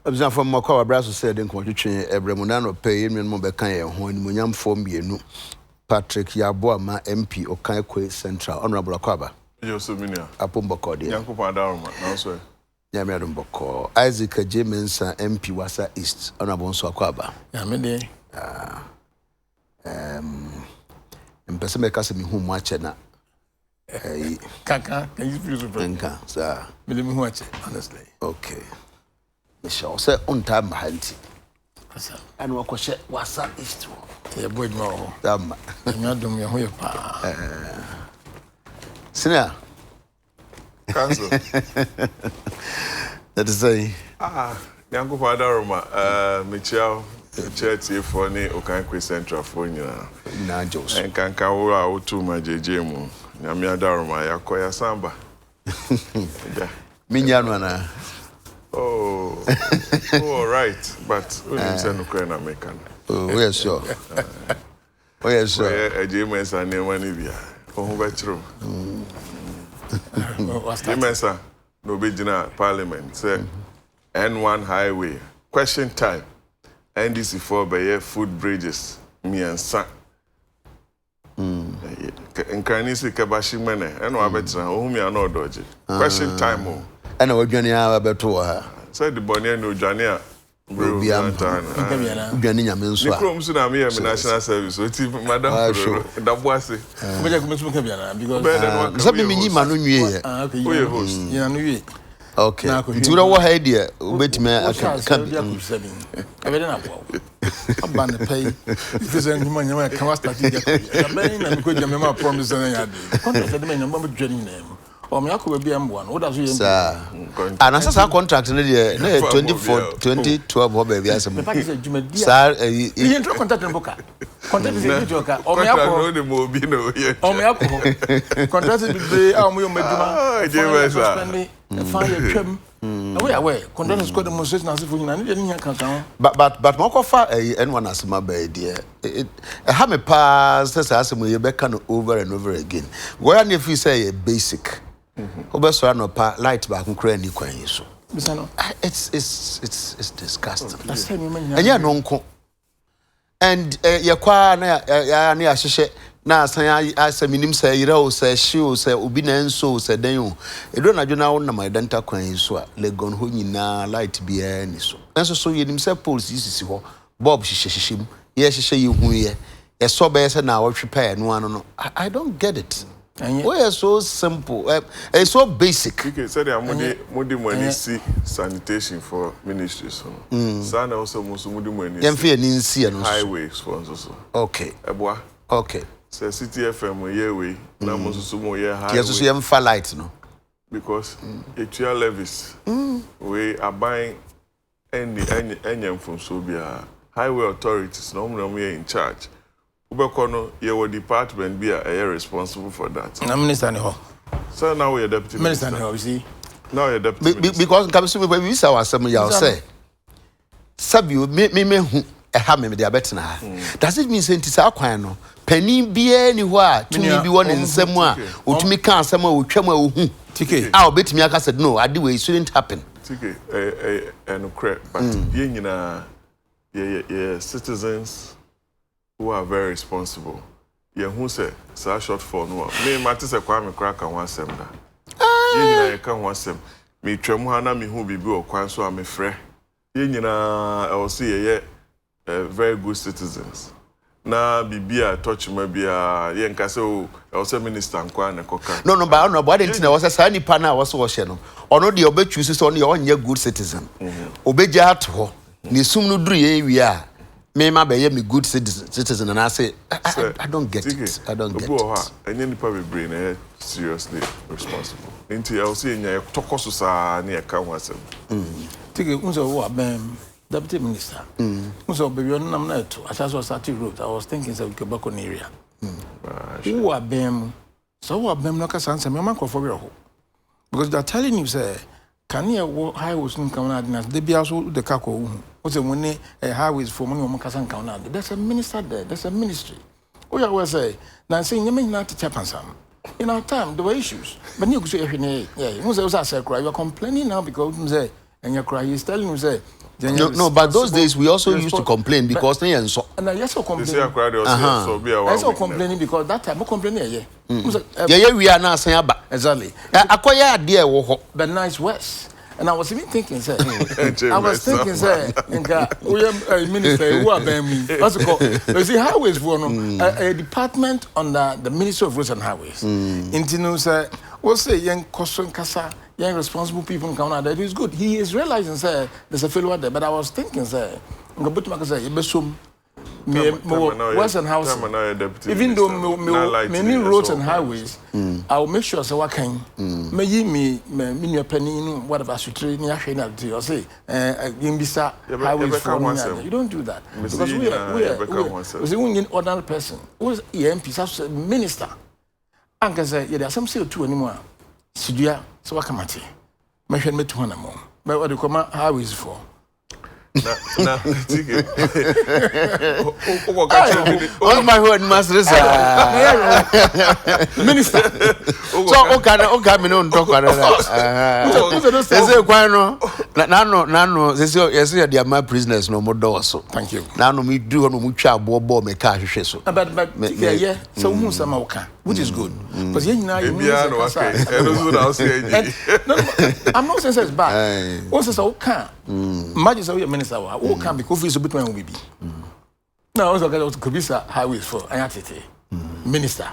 Observe from Moko Abrazo said in Quantity, Ebremunano pay in Mobekaya, when Munyam form Yenu, Patrick Yaboama, MP, or Kayakwe Central, Honorable Akaba. Yosuminia. Apumbokodi. Yankupa Daruma, no sir. Yamiadum Boko. Isaac Jemensa, MP, Wasa East, Honorable Swakaba. Yamede. And Pessimacassim, whom watch na. Kaka, can you feel Benka, sir? Million watch, honestly. Okay. Michelle said on time, Hanty. And what was it? What's that? East. Yeah, boy, more. Damn. I'm not doing your pa. Senior. Cancel. That is a. Yankupa Daruma, Michelle, Chetty for ne, Okankwe Central for you. Najos. And Kankawa, to my JJ. Namia Daruma, Yakoya Samba. Minyana. Oh, all right. But we didn't send Ukraine American. Oh, yes, sure. Oh, yes, sir. A James and Nemanibia. Oh, Betro. James, no Bejina Parliament, say N1 Highway. Question time. NDC 4 by food bridges. Me and son. In Kanisi Kabashi Mene, and Wabetra, whom you are not dodgy. Question time. And we're going to have a better. Said the Bonnier no Jania. Will be Janina means so. Crumbs in a national service, which is Madame Dabwasi. Because something Manu year. Okay. To the what idea? Wait, man, I can't be. I'm going to pay. If there's any money, I can't start to get it. I'm going to make my promise. And I'm going to name. Oh, me will be M1. What does he say? And as a contract in the year 2012, baby, as a sir, you intro contact and book. Contact is a joker. Oh, me, I know the mobile. Oh, me, I contract to be our fire. We are away. Contact is called the most as if we didn't. But Mokofa and one as my baby. It have a pass as we back over and over again. Where if you say a basic. Obeso no pa light back nkra ni kwan so. It's disgusting. And ya no nko. And ya kwa na ya ahyehe na asan asaminim say yira o say hye say obi na nso say dan o. Edo na dwona wo na my dental kwan so a legon ho nyina light bia ni so. Enso so yenim say poles isisi ho. Bob hyehyehye mu. Ye hyehyhe ye hu ye. E so be say na wo hwepa no ano no. I don't get it. Oh, it's so simple. It's so basic. Okay, so they are money see sanitation for ministries. Sana also mudi money. Highways for also. Okay. Ebwa. Okay. So City FM way na musu mo ye highway. Yes, so you for light no. Because actual levies we are buying any from Sobia highway authorities normally in charge. Ubekono, your department be a responsible for that. I'm minister ho. So now we are deputy minister ho, you see. Now you're deputy because comes to we say some you say. Sabi me hu e ha me dey abetena. Does it mean say ntisa kwan no? Pani bia ni ho a tumi bi won nsem a otumi ka asem a otwam a ohu. Tike. Ah obetumi aka said no, ade we shouldn't happen. Tike and crap but ye nyina ye citizens who are very responsible. Who say, "Sir, short for no." Me, Matisse, Kwame crack and one sem da. You can one sem. Me, Tremuhana, me who be or Kwan, so I'm a friend. You I will see very good citizens. Na Bibia touch maybe yen Casso, also Minister and Kwan and Coca. No, but I don't know what it was a sunny pana was washing. Or no, the obey chooses only on your good citizen. Obey Jato, Nisum Dri, we are. Me be good citizen and I say I don't get it. I don't get it. And then the public brain seriously responsible. Into I see in your tokosusa near Kawasem. Take it unso deputy minister. Unso be yon nam na to as was at road. I was thinking say we could back on area. Who are them? So who are them no ka sanse me man ko for ho. Because they're telling you say can you highways come out na they be also the kako. What's the money highways for money on Makasan County? There's a minister there, there's a ministry. We always say, now saying you may not to tap on some. In our time, there were issues. But you could say, yeah, you are complaining now because you say, and you cry. He's telling him say. No, but those days we also used to complain because they and so. And I also complain. They say I cried also be a I also complaining because that time I complaining Yeah, we are now saying about exactly. Acquire idea But now it's worse. And I was even thinking, say, I was thinking, say, we are minister who are me. What's it called? You see, highways for a department under the Ministry of Roads and Highways. Intinu say, we'll say, young Koson Kasa, young responsible people come out. That is good. He is realizing, say, there's a failure there. But I was thinking, say, I'm going to say, Besum. Western House, even though many roads and highways, I'll make sure so what can me penny whatever should train or say highways for you don't do that because we are an ordinary person who is EMP such minister and can say there are some CO2 anymore Sidia so what come at me me 200 more but what do you come highways for na tike oh my word master minister so okay me no talk about that say kwan no na say they are my prisoners no more do so thank you na no me do no mu twa abo me ka hwehwe so but yeah so who some okay which is good because you know you I'm not saying it's bad also so okay imagine so minister who can be coffee so between we be now also could be highways for ayatete minister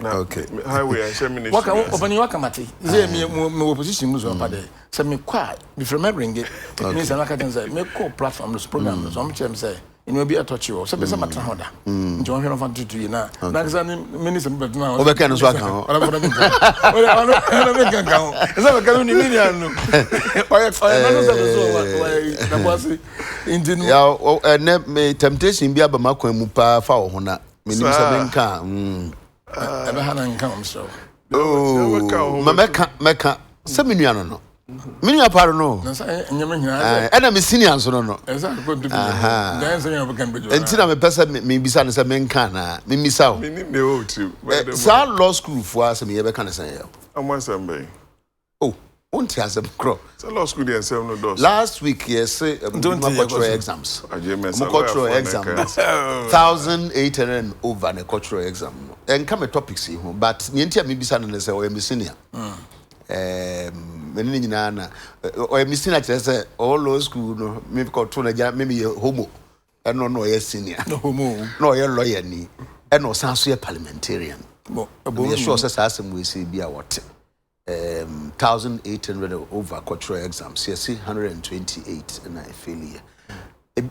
okay highway and share ministry what can open your committee say me opposition muso pa there say me kwa if remembering it minister na can say me call platform this program so I'm say in will be a touch you so be some matter hoda nti won hwe no fan tutu yi na na say minister be na o be kan so aka ho ona be kan kan so be kan ni million no oya na so so na boss injin ya na me temptation bi aba makwan mu pa fa wo ho na menim se be nka ebe ha na nka am so meka se menua no menua paro no nyame nyina na me senior so no exactly go to dan so nyame kan bejo entina me pesa me bisa no se menka na me misa o menim ne o ti sa law school fo asem ye be kan sen ye amasambe oh unti asem kro so law school dey sell no dos last week yes cultural exams cultural exam 1800 and over the cultural exam and come topics here but me ntia me bisa no se o me senior meni nyina na o me senior say all law school no me ko to na ja me homo eno no ye senior no homo no ye lawyer ni eno san so ye parliamentarian me sure say asem we say bia what 1800 over cultural exams yes 128 and I failure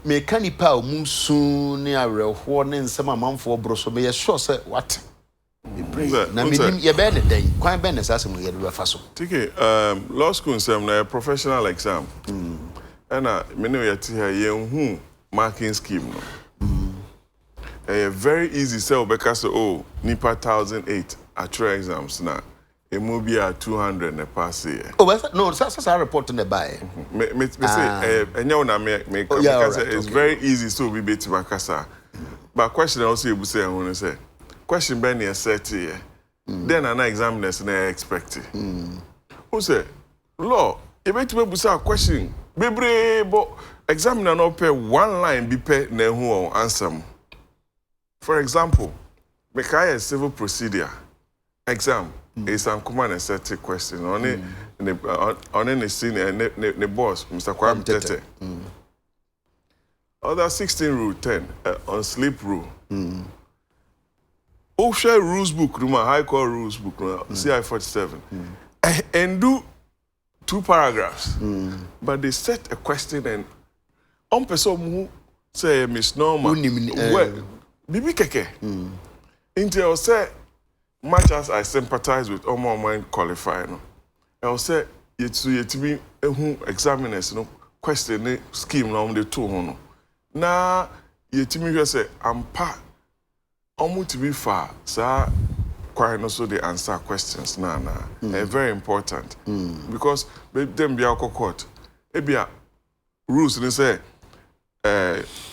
me kanipa o musu ni awerho ne nsema manfo broso me sure say what na me ye be ne den kwan be ne sase mo ye do fa so tike law school nsem na professional exam and me no yet here ye hu marking scheme no very easy say obeka so oh nipa 1008 actual exams na e mo be at 200 na pass here oh no so report na buy me say enya na me say it's very easy so we bet makasa but question also you say who say question be near 30 here then an examiners na expect who say law e bet me busa question bebre but examiner no pay one line be pay na who answer for example make a civil procedure exam is an common and set question on the scene and the boss Mr. Kwame Tete other 16 rule 10 on sleep rule Official rules book, High Court rules book, CI 47, and do 2 paragraphs. But they set a question and on person who say Miss Norma, Bibi Keke. Until say much as I sympathize with all my qualifying, I'll say yet be who examiners no question scheme on the 2 now yet me say I'm part. To be far, sir, quite also they answer questions now. Very important because them be our court. Maybe rules they say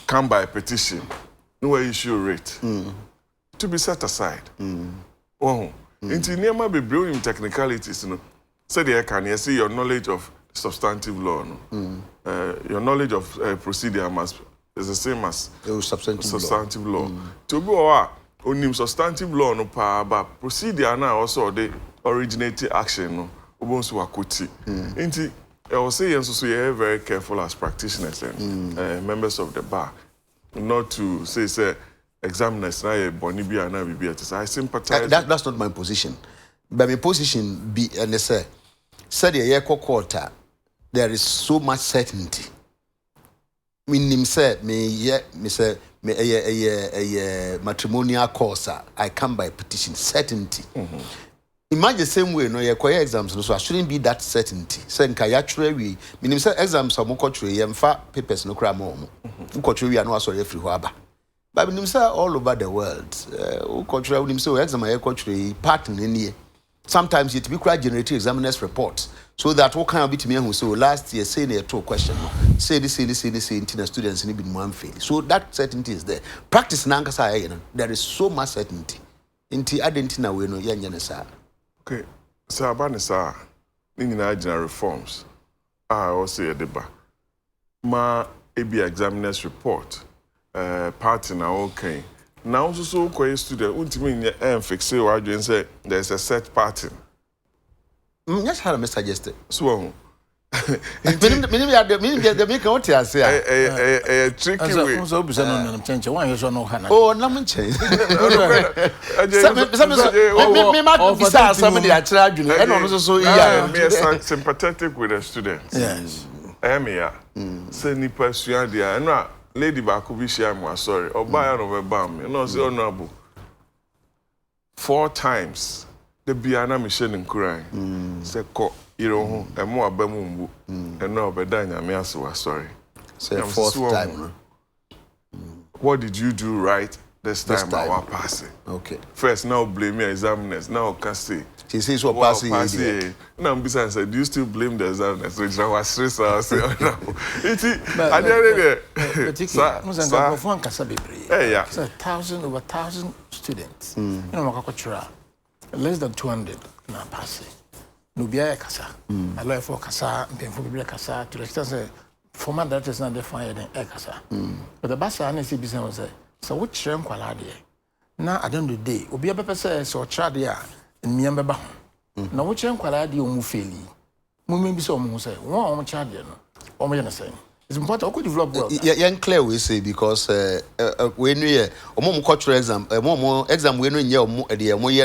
come by petition, no issue rate to be set aside. Oh, into near be brilliant technicalities, you know. Say they can you see your knowledge of substantive law. No? Your knowledge of procedure is the same as substantive law. To go on substantive law no pa, but procedure now also the originating action no. Obonsu wakuti. Inti, I was saying so you're very careful as practitioners and members of the bar, not to say examiners na ye boni bi ana bi bi. I sympathize. That's not my position. But my position be and say the year quarter there is so much certainty. Me say a matrimonial course I come by petition certainty. Imagine the same way no your career exams no so I shouldn't be that certainty. Say nka ya twerɛ wi minim say exams am ko twerɛ ye mfa papers no kra ma omo. Ko twerɛ wi anu asɔre afiri ho aba. But minim say all over the world ko twerɛ minim say exam ya ko twerɛ part nie. Sometimes it be quite generate examiners report so that what kind of bit me who so last year say the two question say this into students in been one fail. So that certainty is there. Practice na nkasa there is so much certainty. Inti adentina we no yanya sa. Okay, so about sa ni nyina general reforms. I also say deba. Ma ebi examiners report party na okay. Now also so student untimi fix say what you say there's a set pattern. Yes, how I suggested. So the make out here say a tricky way. Oh, no man change. Somebody I tried you and also so yeah, sympathetic with the students. Yes. Say ni persuade dia and lady Bakubi Shiamu, sorry, or buy over bam, you know, say honorable. 4 times the Biana Michelle in crying. Say, you know, and more Bamumbu, and no Bedania Miasu, sorry. Say, 4th time. What did you do right this time? Our passing. Okay. First, now blame your examiners, now can say. She says what passing. Now, besides, do you still blame the examiners? Which I was stressed out. I say, oh no. I It's 1,000 over 1,000 students. You know, less than 200 na pass. Nubia kasa. I love for kasa, painful biblia kasa to the extent say former directors not defined in kasa. But the basa and see business say, so what shame kwala there. Now at the end of the day, obi abebe say so child there in me mbeba ho. Na what shame kwala there omu faili. Mu me bi so omu say, one omu child there no. Omu yana say. It's important to develop well. Yeah, clear we say because when we cultural exam, exam when we the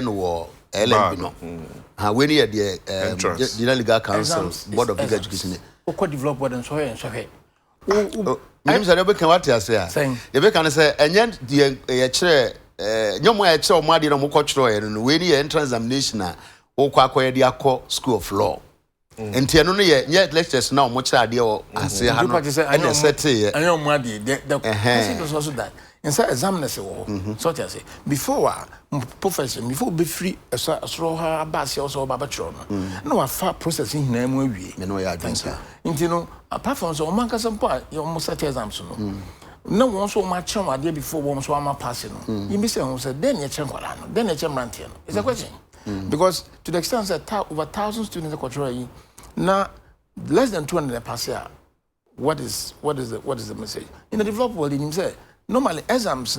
no LMB no. When you the legal council board of education. Oko develop well and so here and so here. I'm sorry, we can what you say. You can say and the chere no more chere mo ade no cultural and when you entrance examination na o kwa the school of law. And no yet lectures now much idea or as I know set here. I know Madi, the also that. Inside examiners, such as before profession, before be free as a straw bass also babatron. No, a far processing name will be. No, I think you know, apart from so man can some part, you almost set exams. No one so much idea before one so I'm passing. You miss it, then you're Chamberlain, then you're Chamberlain. It's a question. Because to the extent that over 1,000 students are controlling. Now, less than 200 pass here. What is the message? In the developed world, in say normally exams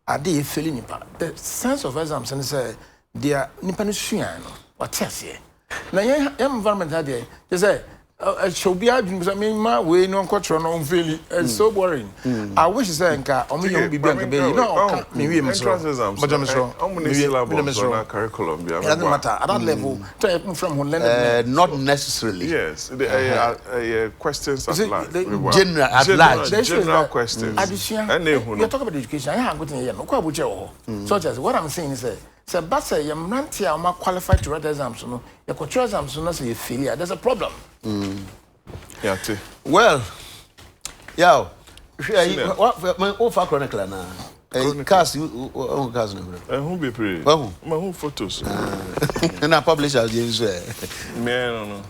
are they failing nipa. The sense of exams and say they are nipa no sua no. What else here? Now, your environment there, they say should be arguing. I mean, my way no culture no fail. It's so boring. I wish say nka omo yom bi bianka be you know me we entrance exams. But I'm sure. Curriculum. It doesn't matter at that level. From not necessarily. Yes, the questions at large. General at large. General questions. And you talk about education. I have gotten here. No kwa buche such as what I'm saying is say basa your mantia are qualified to write exams no your cultural exams no say you failure there's a problem. Yeah, well, yeah. What for chronicle na? Cast you cast no. Who be pray? Who photos? And I publish as you say. No.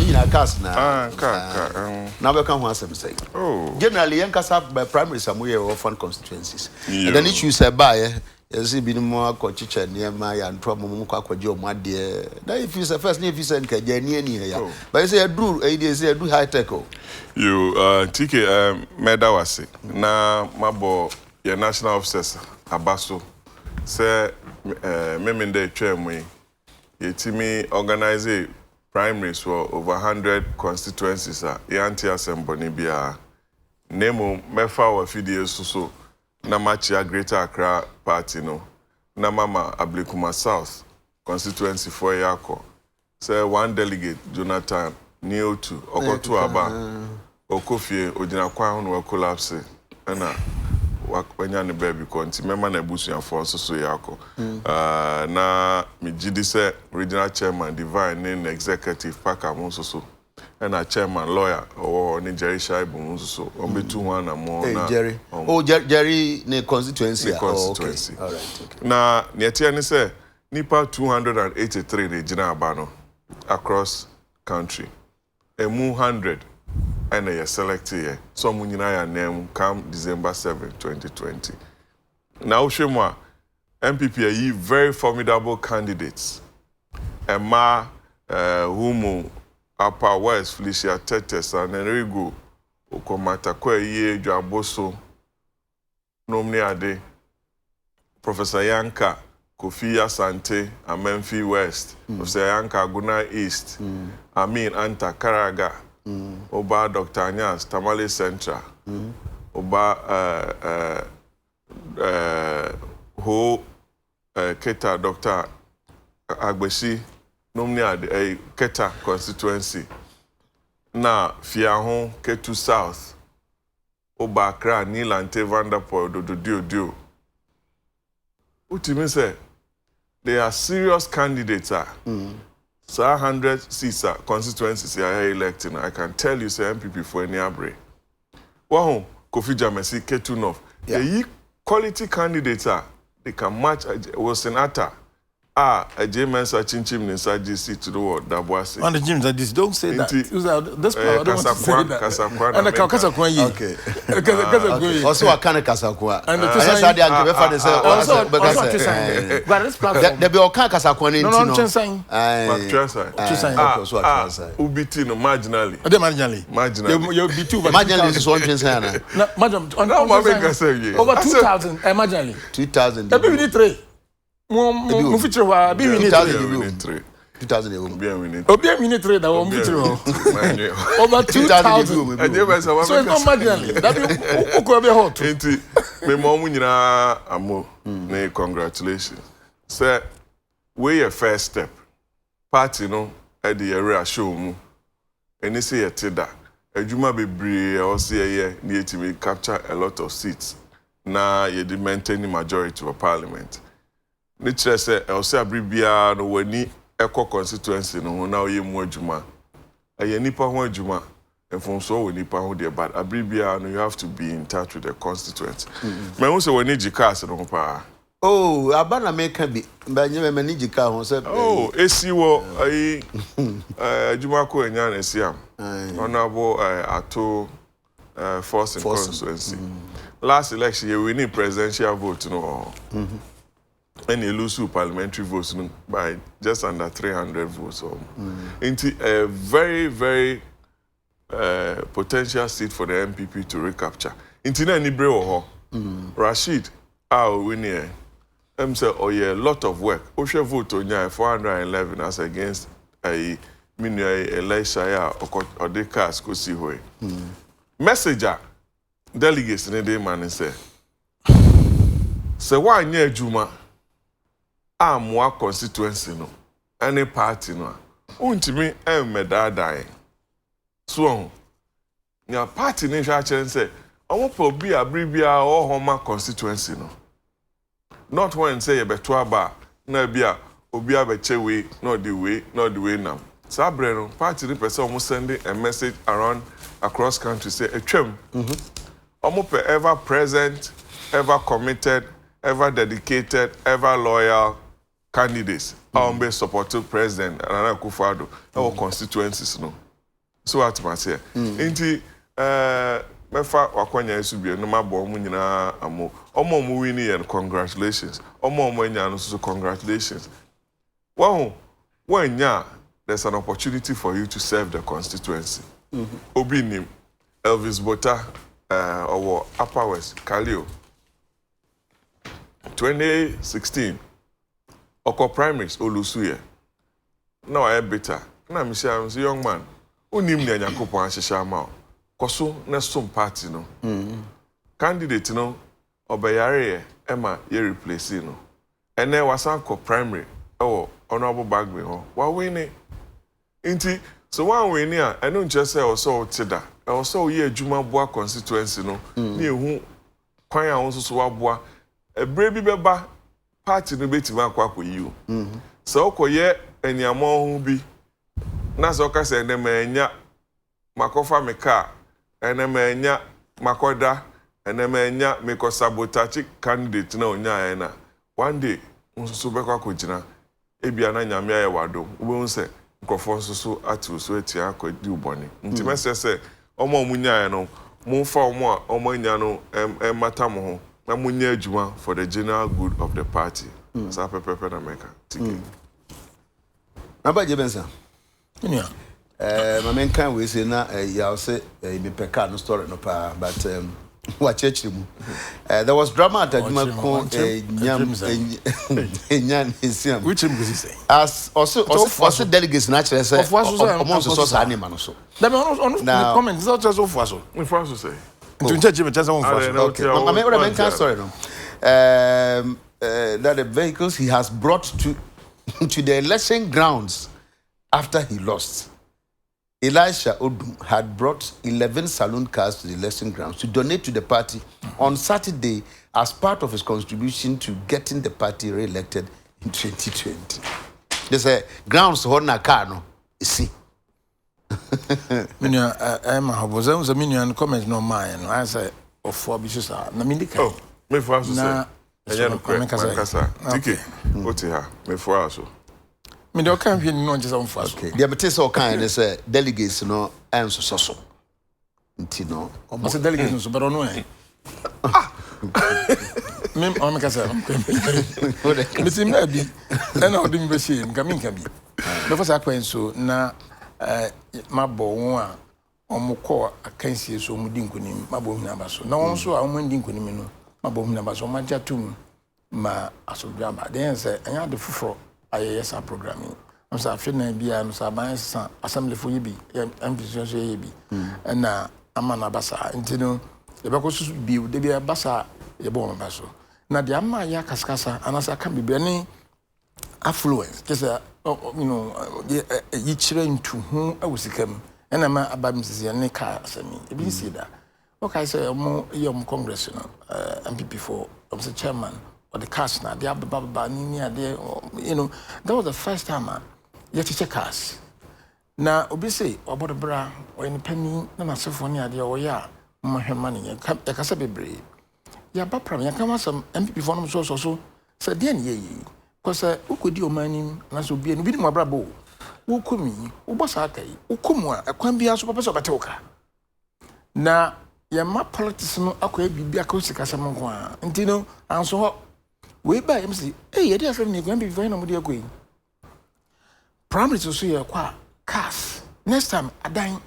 You know cast na. Now we come once say. Oh. Generally, young cast by primary somewhere or fund constituencies. And then issues say by Esi bi mo akọchiche niema ya ntro mo akọje o made. Na if you say first if you say nka jani ani ya. But you say do dey say do high tech o. You TK meda wase na mabo your national officers abaso say memende twemwe yetimi organize primaries for over 100 constituencies yanti assembly bia nemo mefa wa fidie so na machia Greater Accra party no na mama Ablekuma South constituency for yako say one delegate Jonathan Niotu okoto aba okofie ojina kwa no collapse na wanya ne baby konti mema na busuafo so yako na migidi say regional chairman divine in executive pack am so and a chairman lawyer or ni Jerry Shaibu so on be 2 na more na Jerry Jerry ne constituency. Constituency. All right, okay. Na netia ni say nipa 283 de gina aba across country emu 100 and they select here so mu nyina ya name come December 7 2020 now shemwa MPP are very formidable candidates Emma Humu Upper West Felicia Tetes and Enrigo Okomata Kweye Dwaboso Nomni Ade Professor Yanka Kofi Asante Amenfi West Professor Yanka Guna East Amin Anta Karaga Oba Dr. Anyas Tamale Central Oba Ho Keta Dr. Agbeshi Nomni Ade Keta constituency na Fiahon Ketu South Oba Accra Nilante Vanderpool Dodio Utimi say they are serious candidates so 100 seats constituencies are electing. I can tell you say MPP for any abre. Wahon Kofi Jamesi Ketu North. The quality candidates they can match was senator. A James Chinchim inside GC to the word Dabuasi. On the gyms like this, don't say that. This part, I don't want to say that. Kasakwa. And the Kasakwa. Okay. Kasakwa. Also a kind of Kasakwa. And the Sadia and give for the say. But this platform. There be all kind of Kasakwa in. No, I'm just saying. Ubiti no marginally. Marginally. You'll be too. Marginally is one thing. No, madam. Over 2,000. Marginally. 2,000. That be three. Mo feature wa be we need 2,000. 2,000 Obi we need 3 that one feature over 2,000. So it's not marginally. That be o be hot. Enti me mo mu nyina amo na congratulations. Say we your first step. Party no e dey area show mu. Eni say yetida. Adwuma bebree o say ye na yetimi capture a lot of seats. Na ye dey maintain the majority of parliament. Nitre say else abribia no wani eco constituency no na oye mu adwuma eye nipa ho adwuma enfonso we nipa ho de but abribia no you have to be in touch with the constituent me who say wani jikas no pa abana make bi banye me ni jika ho say esi wo ayi adwuma ko enya na siam honorable ato force in constituency last election you win presidential vote no and you lose parliamentary votes by just under 300 votes. Into a very, very potential seat for the MPP to recapture. Into any brew Rashid, win here. Say, a lot of work. Osha vote on 411 as against a Elisha or the cast go see who. Messenger delegates in the day man say, why near Juma? Amwa constituency no any party no untimi medadai so nya party ni hwa chen say omo po bi abribia o homa constituency no not when say ye beto aba na bia obi abechewe not the way now sabre no party ni person omo sending a message around across country say etwem omo pe ever present, ever committed, ever dedicated, ever loyal candidates be supported president Nana Akufo-Addo our constituencies no so what must say inti mefa wakwanya esu bia no mabo mu nyina amo omo mu wini and congratulations omo nya no so congratulations wanya there's an opportunity for you to serve the constituency obinim Elvis Bota or Upper West Kalio 2016 oko primaries olusuye now I better na me say I'm a young man unim ne Nyankopon ahihia ma koso na some party no candidate no obeyare ema ye replace no ene wasan ko primary honorable Bagbe ho wa win inti so one win here I don't just say also teda also ye adwuma boa constituency no na ehu kwan a won so waboa ebre bi beba party no betima akwa yiu so okoye eniamo ho bi na so ka se dem enya makofa meka enemenya makoda enemenya meko sabotage candidate na onya na one day unsusu bekwa kogina ebia na nyame aye wado wo nse nkofo nsusu atu so etia akodi uboni nti mesese omo munya no mumfa omo nya no mata mo ho na munya adwuma for the general good of the party sa pepepe na meka tiki Abaje bensa nya my main kind we say na ya say me peka no story no pa but wa church mu there was drama at Adwuma ko nyam nsiam which him go say as also delegates na chere say omo so sa anima no so that on comment is not just of so me for so say to church me chance on for okay my main kind story no that the vehicles he has brought to the election grounds after he lost. Elisha Odum had brought 11 saloon cars to the election grounds to donate to the party on Saturday as part of his contribution to getting the party re-elected in 2020. There's a grounds for na car no. See. Minya I'm a minion comment no mine. I say of four bishops are na mindika. Oh, me for so say. Kasa. Tiki. Oti ha. Me for so. Me do kan hwe no just on fast. Okay. The betise o kan say delegates no enso so. Nti no. O say delegates so but no eh. Me o me kasa. Me tim na bi. Na o dim be shey nka mi nka bi. Me for say akwan so na mabɔ wɔn a wɔn kɔ akansie so wɔn di nkonim mabɔ wɔn naba so na wɔn nso a wɔn di nkonim no mabɔ wɔn naba so wɔn agya tum ma asodwa aba den sɛ ɛnya de foforɔ ayɛyɛ saa programming wɔn sɛ afe na bi a no sɛ aban sa assembly fo yi bi MPC so yɛ bi ɛna ama na aba saa nti no yɛbɛkɔ so bi de bi aba saa yɛbɔ wɔn aba so na de ama yɛ akaskasa anasa aka bibia ne affluence kesa you know yi chire ntu hu awusikam ena ma abam sisi ne ka asami e bi si da okay say mo yom congress no MPP for I'm the chairman of the cast na dia baba ni ade you know that was the first time you teach cast na obi say obodo bra o ni pani na masefo ni ade o ya mo hwema ni ya kasa bebre ya ba pram ya kama some MPP for no so say dia ni ye because ukodi omanim na so bia no bi ni mo abrabo wo komi wo bosa akai wo komu a kwan bia so papa so bate woka na ya ma politics no akwa bibia ka sika sam nko a ntino anso ho we ba em si ye dey afem ni kwan bibia na mo dey akoi primary so ye kwa cars next time adan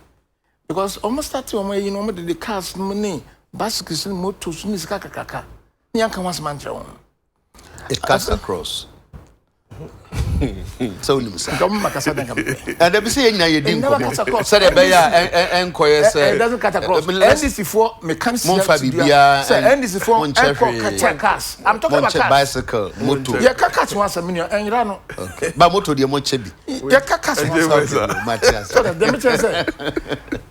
because almost start o mo yi no mo de cars no ni bicycles no motos ni sika kakaka ni anka wasman kire won it cuts across. So ni musa. Come makasa dan kam. And they say na ye din ko. Say be ya enkoye say. It doesn't cut across. NDC for mechanics. Monfa bibia. Say NDC for enko cars. I'm talking about cars. Bicycle, motor. Ya cars one million enra no. Okay. Ba motor de mo chebi. Ya cars one Matthias. So that them say.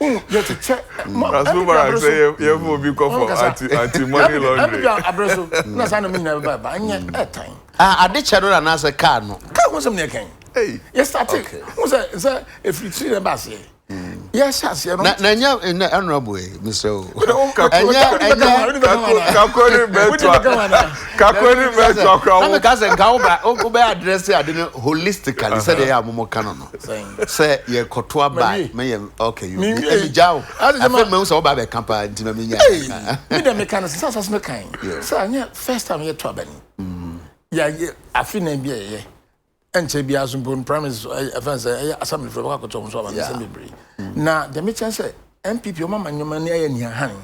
You to check. Rasuma say you will be called for anti money laundering. Abreso. Na say no me na ba anya airtime. Adekye no na say car no. Car was some near ken. Hey. Yes, started. Was say if you see them bass Yes, yes, you know. Na honorable Mr. I'm a cousin go address it holistically say they are momo canon. Say ye kotoa by me okay you me jaw. I feel me so ba be campa ntima me nya. Me dem mechanics as me kind. So first time you to abani. Yeah, I feel na bia ye. Enche bia so bon promise offense assembly for ka koto so abani assembly. Na the me say MPP o mama nyoma na ye nia han.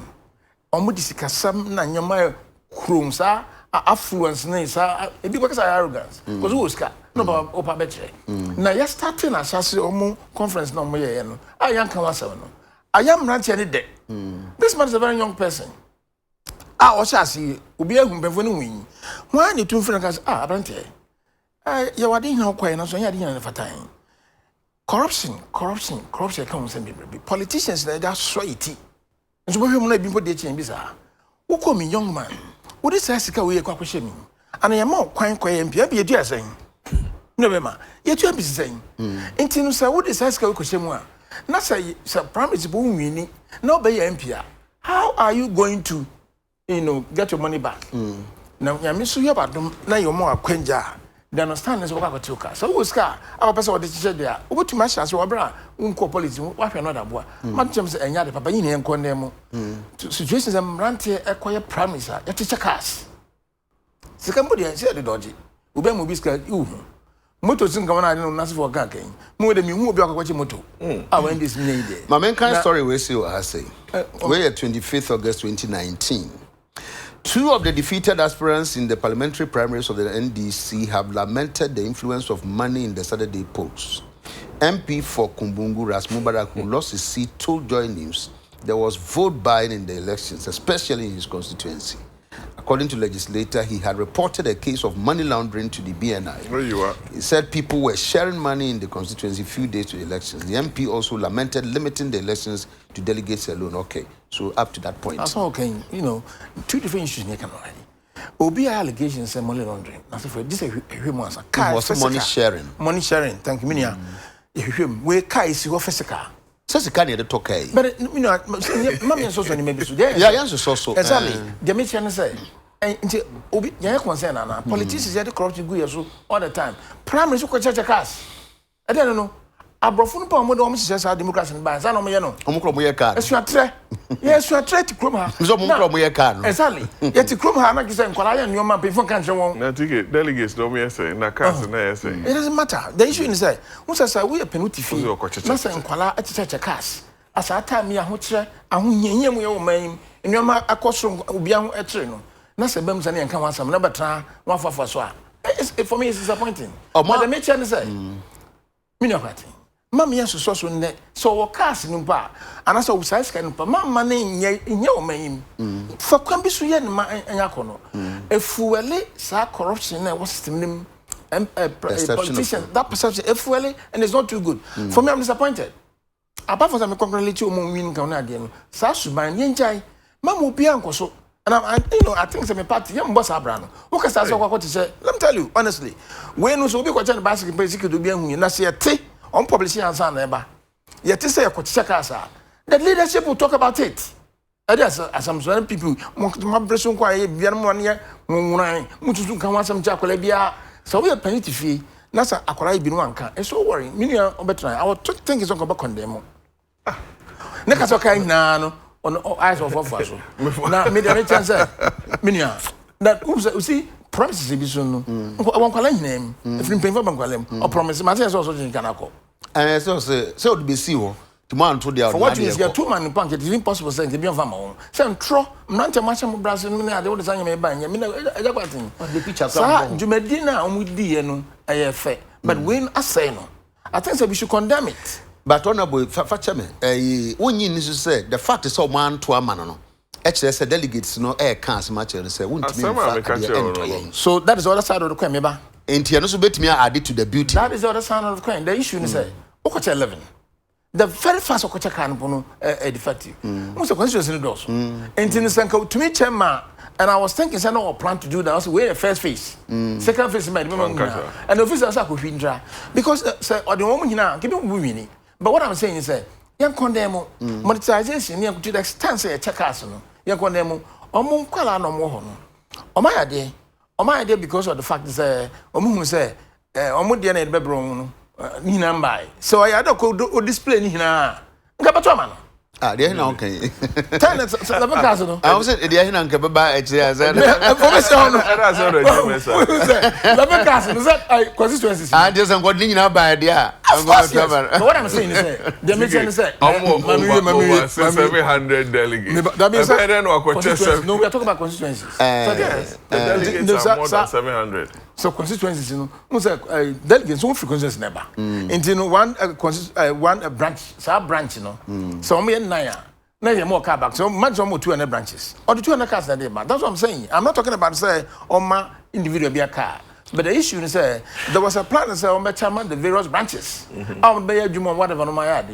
Omo disikasam na nyoma krom sa affluence na sa e bi kwa say arrogance because who ska no ba opa betre. Na ya starting asase omo conference na omo ye no. Ayan kan wasa no. Ayam ranche ni de. This man is a very young person. O sha see obi ehun pefo ni win. Why ni tun friend kan abrante. Ya wade hin kwai na so ya de hin na fatan. Corruption can say be politicians they just so it. So we na bi po de chen bi sa. Wo call me young man. Wo dey say sika we ye kwa kwhye mi. Ana ya ma kwan MP abi edu asen. No be ma. Ye tu abi sen. Enti no say wo dey say sika we kwhye mu a. Na say promise bo nwini. Na obey MP a. How are you going to get your money back? Now ya me so ye badom na yo mo akwanja. They understand this work to car. So who's car? Our person what the teacher there. Over to my chance, Wabra, unco policy, what another boy. Much and yard papa in and condemn. Situations and ranty acquire promise at teacher cars. Somebody said the dodgy. Ube Mubiska, you. Motos in Gavana, I don't know for ganking. More than you move your watching moto. I went this needed. My main kind story we see what I say. We're 25th August 2019. Two of the defeated aspirants in the parliamentary primaries of the NDC have lamented the influence of money in the Saturday polls. MP for Kumbungu Ras Mubarak, who lost his seat, told Joy News there was vote buying in the elections, especially in his constituency. According to legislator, he had reported a case of money laundering to the BNI. Where you are? He said people were sharing money in the constituency a few days to the elections. The MP also lamented limiting the elections to delegates alone. Okay, so up to that point. That's okay. Two different issues you can already. Obi allegations say money laundering. That's for this is human answer. It was money sharing. Money sharing. Thank you, Minia. We kai si wo physical. Says the kind of talk. But mommy and so maybe so. Yeah, so. Exactly. The mission say. And Obi, you're concerned, Anna. Politicians are the corruption go all the time. Prime Minister ko check cars. I don't know. Abrofun pa mo do says our democracy by say no me no. Omukro mo ye car. Yes, you are trying to crom ha. So omukro mo ye car no. Exactly. Yet to crom ha na say nkwala ya nyoma pe fon kan won. Na ticket delegates do me say na cars na say. It doesn't matter. The issue is say, who says we a penalty fee. Na say nkwala check cars. As a time ya ho kire ahonyanyam ye wo man nyoma akoso obi aho etre no. Na se bem say na kan wansam na betra one for so a. For me it's disappointing. But the mention say me no kwati. Mama ya so ne so wo cars no ba ana so size kan pa mama na nye o man fa kwan bi so ye ne ma anya kono efuele sa corruption na was system nim politician that perception efuele and it's not too good for me I'm disappointed apart from that me congratulate you mo win kan na ade no sa suban ye njai mama obi ankoso and I think some party yam boss abra no wo ka sa so kwakọ say let me tell you honestly we no so obi kwa chen basket basket do bi ahu na se te on publishing answer na eba yet say you check us the leadership will talk about it as some people my person kwa e bia no ne nwuran mututu kan wasam cha akola bia so we penalty fee na sa akola bi no anka e so worry me nua obetra I would think is on go condemn na ka so kan na no on eyes of so na me the chance me nua that you see promises bi so no won kwala hinem efrim penfa bankwalem o promise ma say so jin kanako and so be see ho tomorrow to there for what is your two man bank it is impossible say be on farm on say ntro mrante ma chem brazil me na de wo say me ba nya me na eja kwatin the picture sa jumedi na omudi ye no eye fe but when I say no I think so we should condemn it but honorable facha me wonyi ni so say the fact is so man to amano no HSS delegates no can much say wontimi so that is the other side of the coin meba enti no so betimi add to the beauty that is the other side of the coin the issue is say okocha 11 the very first okocha kan no defective most constituency no does enti no sanka to me chairman and I was thinking say no plan to do that also we the first phase second phase and the officers are ko hwindra because say or the woman hina give me wini but what I'm saying is say Yan condemn monetization to the extent say check us no. Yan condemn omo kwala no mo ho no. Oma idea because of the fact that omo hu say omo de na be bro no ni na mbai. So I don't go display ni na. Nka beto ama no. They now okay. Tell us the because no. I was said they now can buy actually as that. Information no. That's all The because no say constituencies. I just am going now buy there. I'm going to what I'm saying is the mention say 700 delegates. That means no, we are talking about constituencies. So yes, the delegates are more than 700. So constituencies, no say delegates no frequencies never. Into one branch, branch, So me naya. Now you more car back. So much more 200 branches. Or the 200 cars that they back. That's what I'm saying. I'm not talking about say on my individual be a car. But the issue is there was a plan to say on my chairman the various branches. I'll be a Juma whatever on my ID.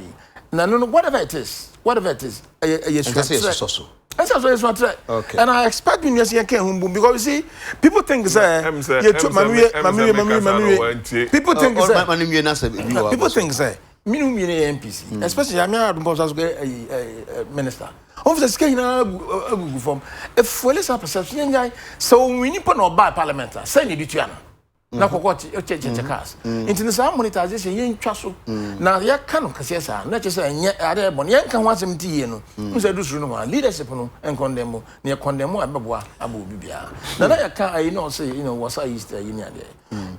No, whatever it is. Yes, so. That's also is what okay. And I expect me to see because you see people think say people think say minimum MPC, especially I'm a minister. Obviously, skin form. If we listen perception, so we need to know by parliament. Say ni bituana. Na kokoti check cars. Into some monetization yen twaso. Na ya kan kase sa. Na che say nye ade bon yen kan wasem tie no. Mu say do suru no leadership no en condemn na condemn abeboa abo bibia. Na ya kan ayi no say was I east yin ade.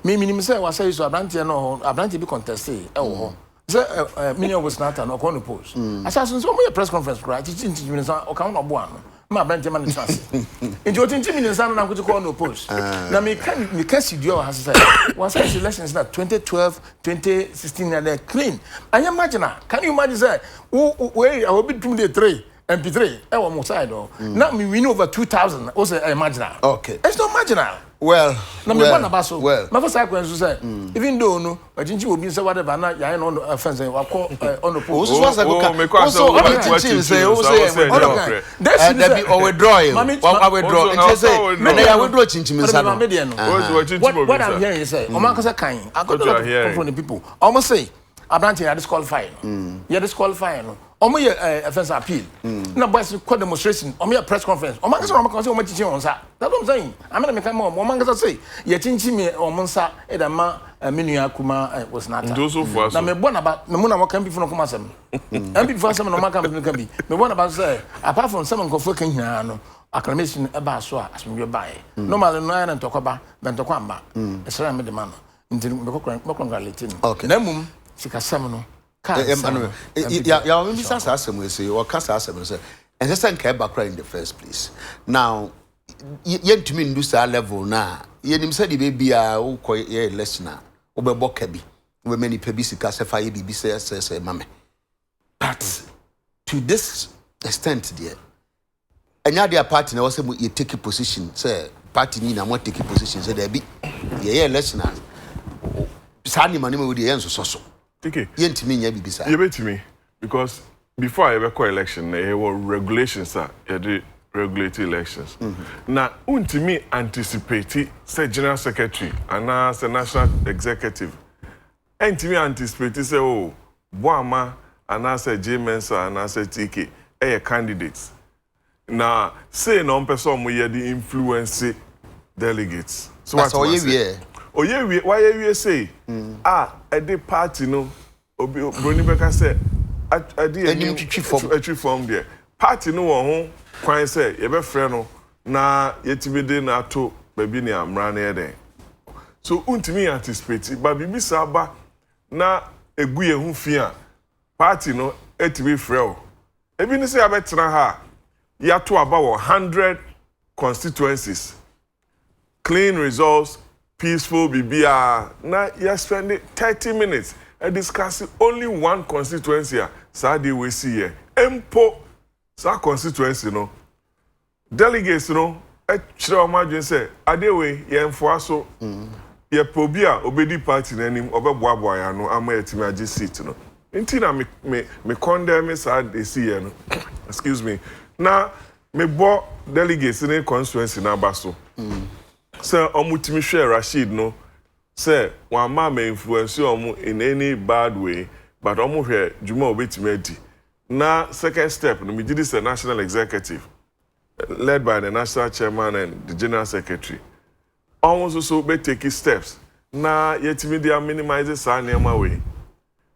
Me minim say was I so abrantie bi contest e wo ho. So million was not an okon post. Assassin so my press conference right tinti minutes o kan no bo ano. Ma branch man chance. Into tinti minutes na go to call no post. Na me can see you has said was elections na 2012 2016 na they clean. I imagine can you imagine say we I will be 3 MP3 e wo mo side o. Now me win over 2000 also imagine. Okay. It's not marginal. Well, my first question say even though no ajinji obi say whatever na ya no offense we call on the post also there be or withdraw chinchim inside what I'm hearing is say o man kasa kan I got from the people almost say Abranche ya disqualify you disqualify no omo ye offense appeal na boys call demonstration omo ye press conference omo kasa omo kasa omo chichi onsa that's what I'm saying I mean make am omo kasa say ye chichi me omo nsa e da ma menua kuma was not na me bona ba me mu na mo kan bi fo kuma sem am bi fo sem no ma kan bi me bona ba say apart from some nkofo kan hina no acclamation e ba so a asomdwe bae normally no ya na ntokoba bentokwa amba e sra me de ma no nti me congratulate okay na mum sikasam no ya we bisa asem we say o kasa asem say and say nka ba cry in the first place now yentumi ndu sa level na yenim say the baby a wo koy listener wo be boka bi we many pe bi sika se fa ye bi say mame but to this extent there anya dia party na wo say you take a position say party ni na mo take a position say there be ye listener sa ni mane we dey enso so okay. Yentimi nya bibisa. You bet me because before I ever call election, there were regulations that you regulate elections. Now, untimi anticipate say general secretary and say national executive. Untimi anticipate say oh, Boama and say J Mensa and say TK candidates. Now, say no person we the influence delegates. So that's all you oh yeah, why you say at the party no obi broni beka say at the form there party no won ho kwan say ye be frɛ no na yetibede na to baby ni amra na yeden so untimi anticipate ba bibi saba na egu ye hu fi a party no etibi frɛ o ebi ni say abetra ha ya to about 100 constituencies clean results peaceful bibia na you spend 30 minutes and discussing only one constituency Saturday we see here empo sa constituency no delegates no e kire o madwen say adewe ye mfoaso ye pobia obedi party nanim obeboaboa ya no ama etimi age seat no nti na me condemn sa dey see here no excuse me na me bo delegates in constituency na baso say omutimi hwe Rashid no say one man may influence omu in any bad way but omu hwe juma obetimi adi Now, second step, we did this a national executive, led by the national chairman and the general secretary. Almost also be taking steps. Now, yet media minimizes sa niyama way.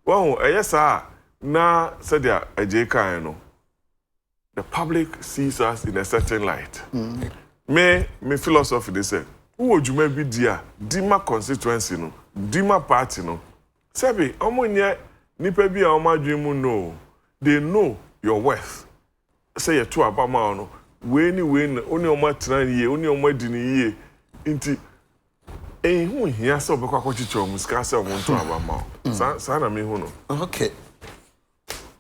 Well, yes, sir. Now, said ya a JK, the public sees us in a certain light. Me philosophy, they say, who would you maybe dear? Dima constituency, no? Dima party, no? Sebi, omonye, nipe bi a omadwimu no. They know your worth. Say you two abama no. Weni oni omatran ye, oni omadini ye. Inti hu hia se obekwa kwachicho musika se omuntu abama. Sa na me hu no. Okay.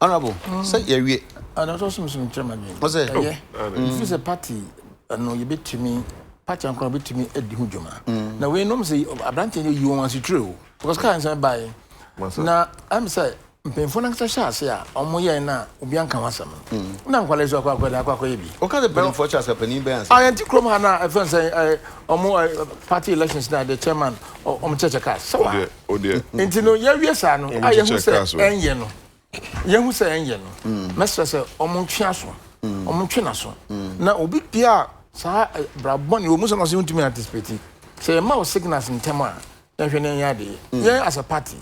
Honorable, say ye wie. And also some chairman. What's it? If it's a party, no, you bet to me, party and crowd to me at the Hujuma. Now, we know say, a branch you want to true. Because can't buy. Now, I'm say, painful and such ya, or Moya na, Ubianca Wassam. Now, what is your quack? Okay, the bell for us happening. I anti Cromana, I fancy, or more party elections now, the chairman or church cast. So, oh dear. Into no, yes, I know. I am who say, and yeno. Yen who say, and yeno. Master say, Omon Chasso, Omon Chinasso. Now, Obi Pia, Sir Brabon, you must not seem to me anticipating. Say a mouse sickness in Tema, then yeah, as a party.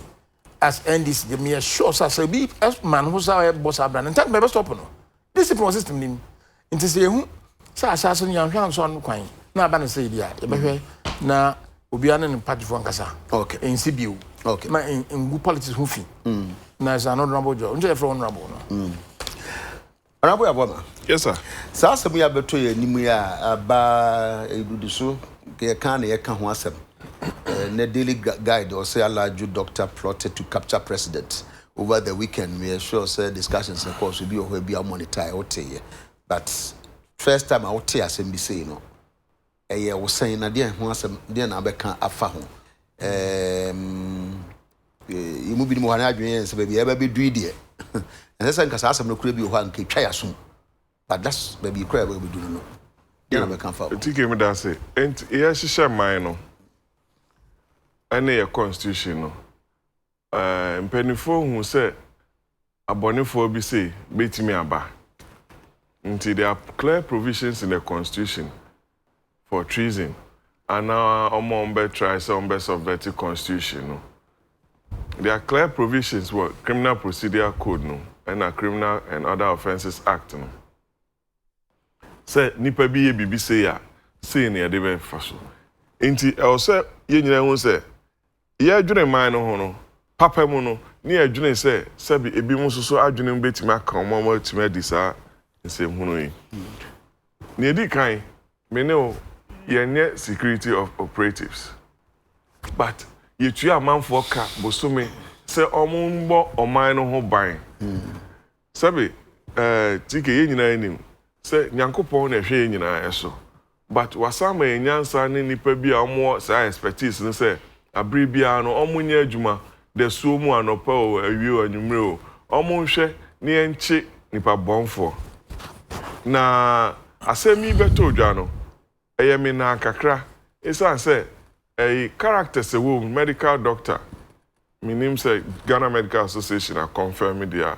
As NDC, the mere sure as a big man who's our boss, and tell me, stop. Discipline system into say, who assassin young hands on coin. Now, Banner say, dear, now, Ubian and party for Cassa. Okay, in Sibiu. Okay, my in good politics hoofy. Now, it's an honorable job. Honorable. Honorable, yes, sir. Sasa we are between Nimuya, Ba Edudiso, Kane, Ekanwasem. The daily guide or say allowed doctor plotted to capture president over the weekend. We are sure say discussions of course will be monetized out here. But first time out here SMBC, you know, a year was saying that dear Nabeka Afaho. You move in more advance, baby, ever be greedy. And that's because I some no crib you one keep try soon. But that's baby crab we do know. You know, come for. Take me that say, and yes, she share mine. Any constitution no mpanifo hu say abonefo bi say betimi aba until there are clear provisions in the constitution for treason and now ombe try some best of the constitution no there are clear provisions for criminal procedure code no and a criminal and other offences act no say nipa bi ye bibi say ya say na de be fa so nti say ye nyina hu say ye adwene man no ho no papa mu no ne adwene se sabi ebi mu so adwene mbetimi aka omo timi adisa nsem hu no yi ne di kan me ne o ye nye security of operatives but ye tu amanfo ka bosome se omo mbo oman no ho ban sabi tike ye nyina anim se nyankopon na hwe ye nyina eso but wasama ye nyansa ne nipa bi a omo sa expertise ne se abribia no omunye adwuma de so mu anopa o awie anwumre o omunhwe ne enche nipa bonfo na asemi beto odwa no eyemi na kakra isan say character se wo medical doctor minim say Ghana Medical Association a confirm dia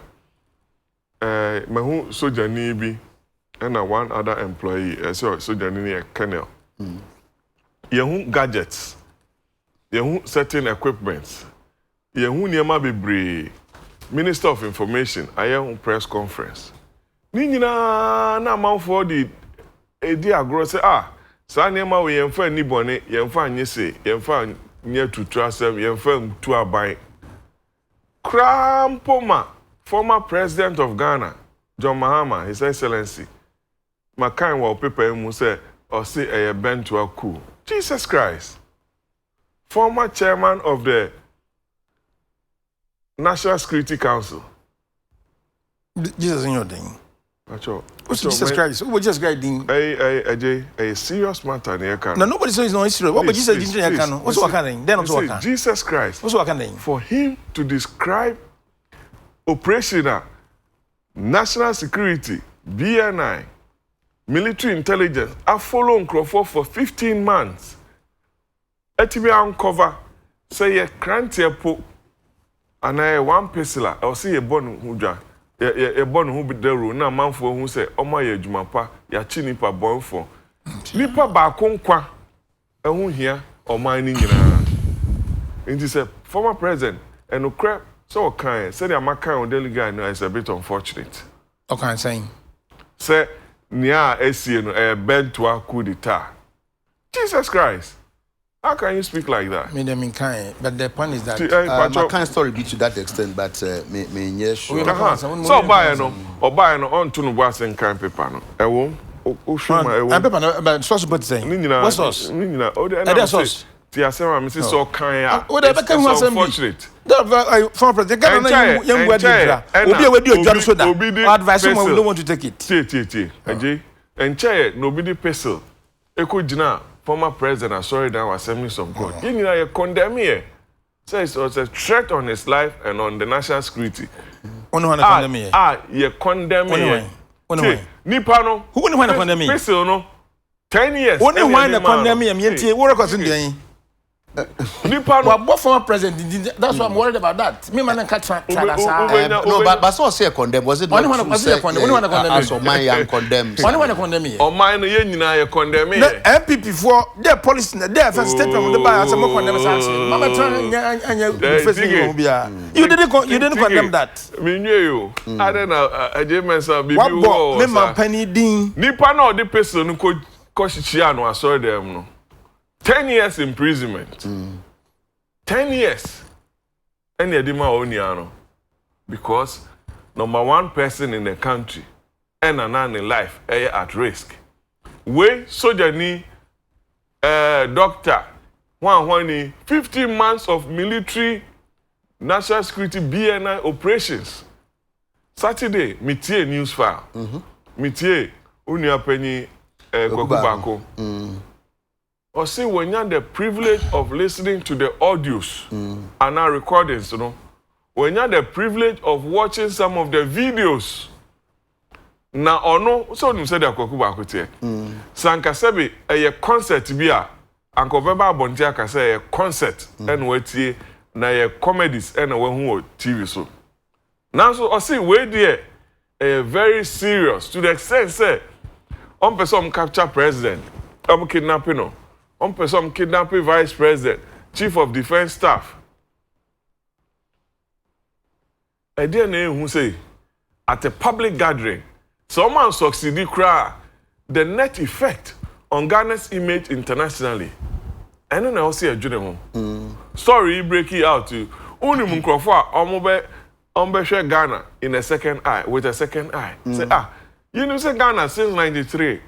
mahu sojani bi and one other employee sojani ne Colonel yehu gadgets yehu certain equipment yehu niema bebre Minister of Information ayehu press conference ni nyina na amanfo di edi agro say sa niema we yemfa ni bone yemfa anyese yemfa nye tutrasem yemfa tu aban Krampoma former president of Ghana John Mahama His Excellency makan wallpaper mu say or say bent to a coup Jesus Christ former chairman of the National Security Council. Jesus in your thing. What's Jesus Christ? Who was just guiding? A serious matter near Kano. No, nobody says no history. What Jesus didn't near Kano? What's what happening? Then what's what Jesus Christ. What's what happening? For him to describe operational, national security, BNI, military intelligence, I follow Crawford for 15 months. Etimi uncover say ye krante po ana one pesila or see a bon hudra ye born who be the rule na manfo who say omo ye adwuma pa ya chi nipa bonfo nipa ba konkwa ehun hia oman ni nyina nti say former president and crap so kind say the amakan on daily guy no is a bit unfortunate okay saying say nia esie no bent to a coup d'etat Jesus Christ. How can you speak like that? Me them in kind, but the point is that my kind story be to that extent, but me yes sure. So buy no on to no was in kind paper no. Ewo o shuma ewo. Paper no but sauce but saying. What sauce? Ni nyina o dey sauce. Ti asema me say so kan o dey make who asem unfortunate. That from president Ghana na yem wadi dra. Obi e wadi odware so da. Advice someone we don't want to take it. Tie. Aje. Enche no be the pestle. Eko gina former president sorry down assembly of God. You know, you condemn here. Says so it's a threat on his life and on the national security. You condemn here. Nipa no. Who wouldn't want to condemn me? No. 10 years. Only one to condemn me. I'm what was in the Nipa no. But former president, that's why I'm worried about that. Me man catch no, but so say condemn. Was it only one to condemn? Only one to condemn. So my young condemn. Only one to condemn me. Or mine ye nyina condemn me. MPP for their policy, their first statement on the buy as a more condemn us. Mama trying and you didn't condemn that. Me knew you. I don't know. I just myself be you. Me man penny ding. Nipa no the person who could koshia no asori dem no. 10 years imprisonment. 10 years. And yedima oniano. Because number one person in the country and another in life at risk. We soldier ni doctor 15 months of military national security BNI operations. Saturday, mitie news file. Mitie uniapeni Kwakubako. Or say when you have the privilege of listening to the audios and our recordings, you know, when you have the privilege of watching some of the videos, na ono so you say the Kwakubako tie. Sanka sebi a concert bia Uncle Beba Bontia ka say a concert and wetie na ye comedies and when who TV so. Now so I see we there very serious to the extent say on person capture president, kidnapping no. On person kidnapping vice president, chief of defense staff. I didn't know who say at a public gathering, someone succeeded cry the net effect on Ghana's image internationally. And then I also see a journey story breaking out to only Munkrofwa Ombe Ghana in a second eye with a second eye. Say you know say Ghana since 93.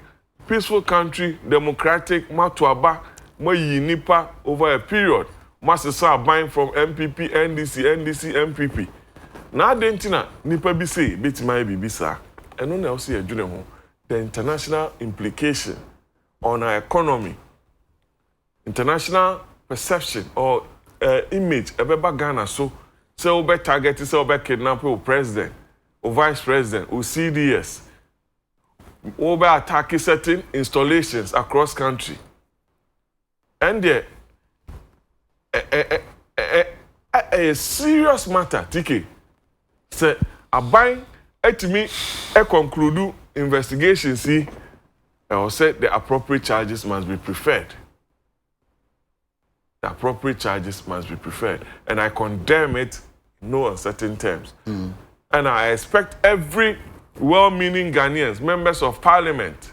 Peaceful country, democratic, matuaba, nipa over a period. Masisa buying from MPP, NDC, MPP. Now dentina nipa bi say bit my bibisa. And only also a junior the international implication on our economy, international perception or image about Ghana. So say obe target, say obe kidnap or president or vice president or CDS. Over attacking certain installations across country. And there a serious matter, TK. Say a buying me a conclude investigation see or said the appropriate charges must be preferred. The appropriate charges must be preferred. And I condemn it in no uncertain terms. And I expect every well-meaning Ghanaians, members of parliament,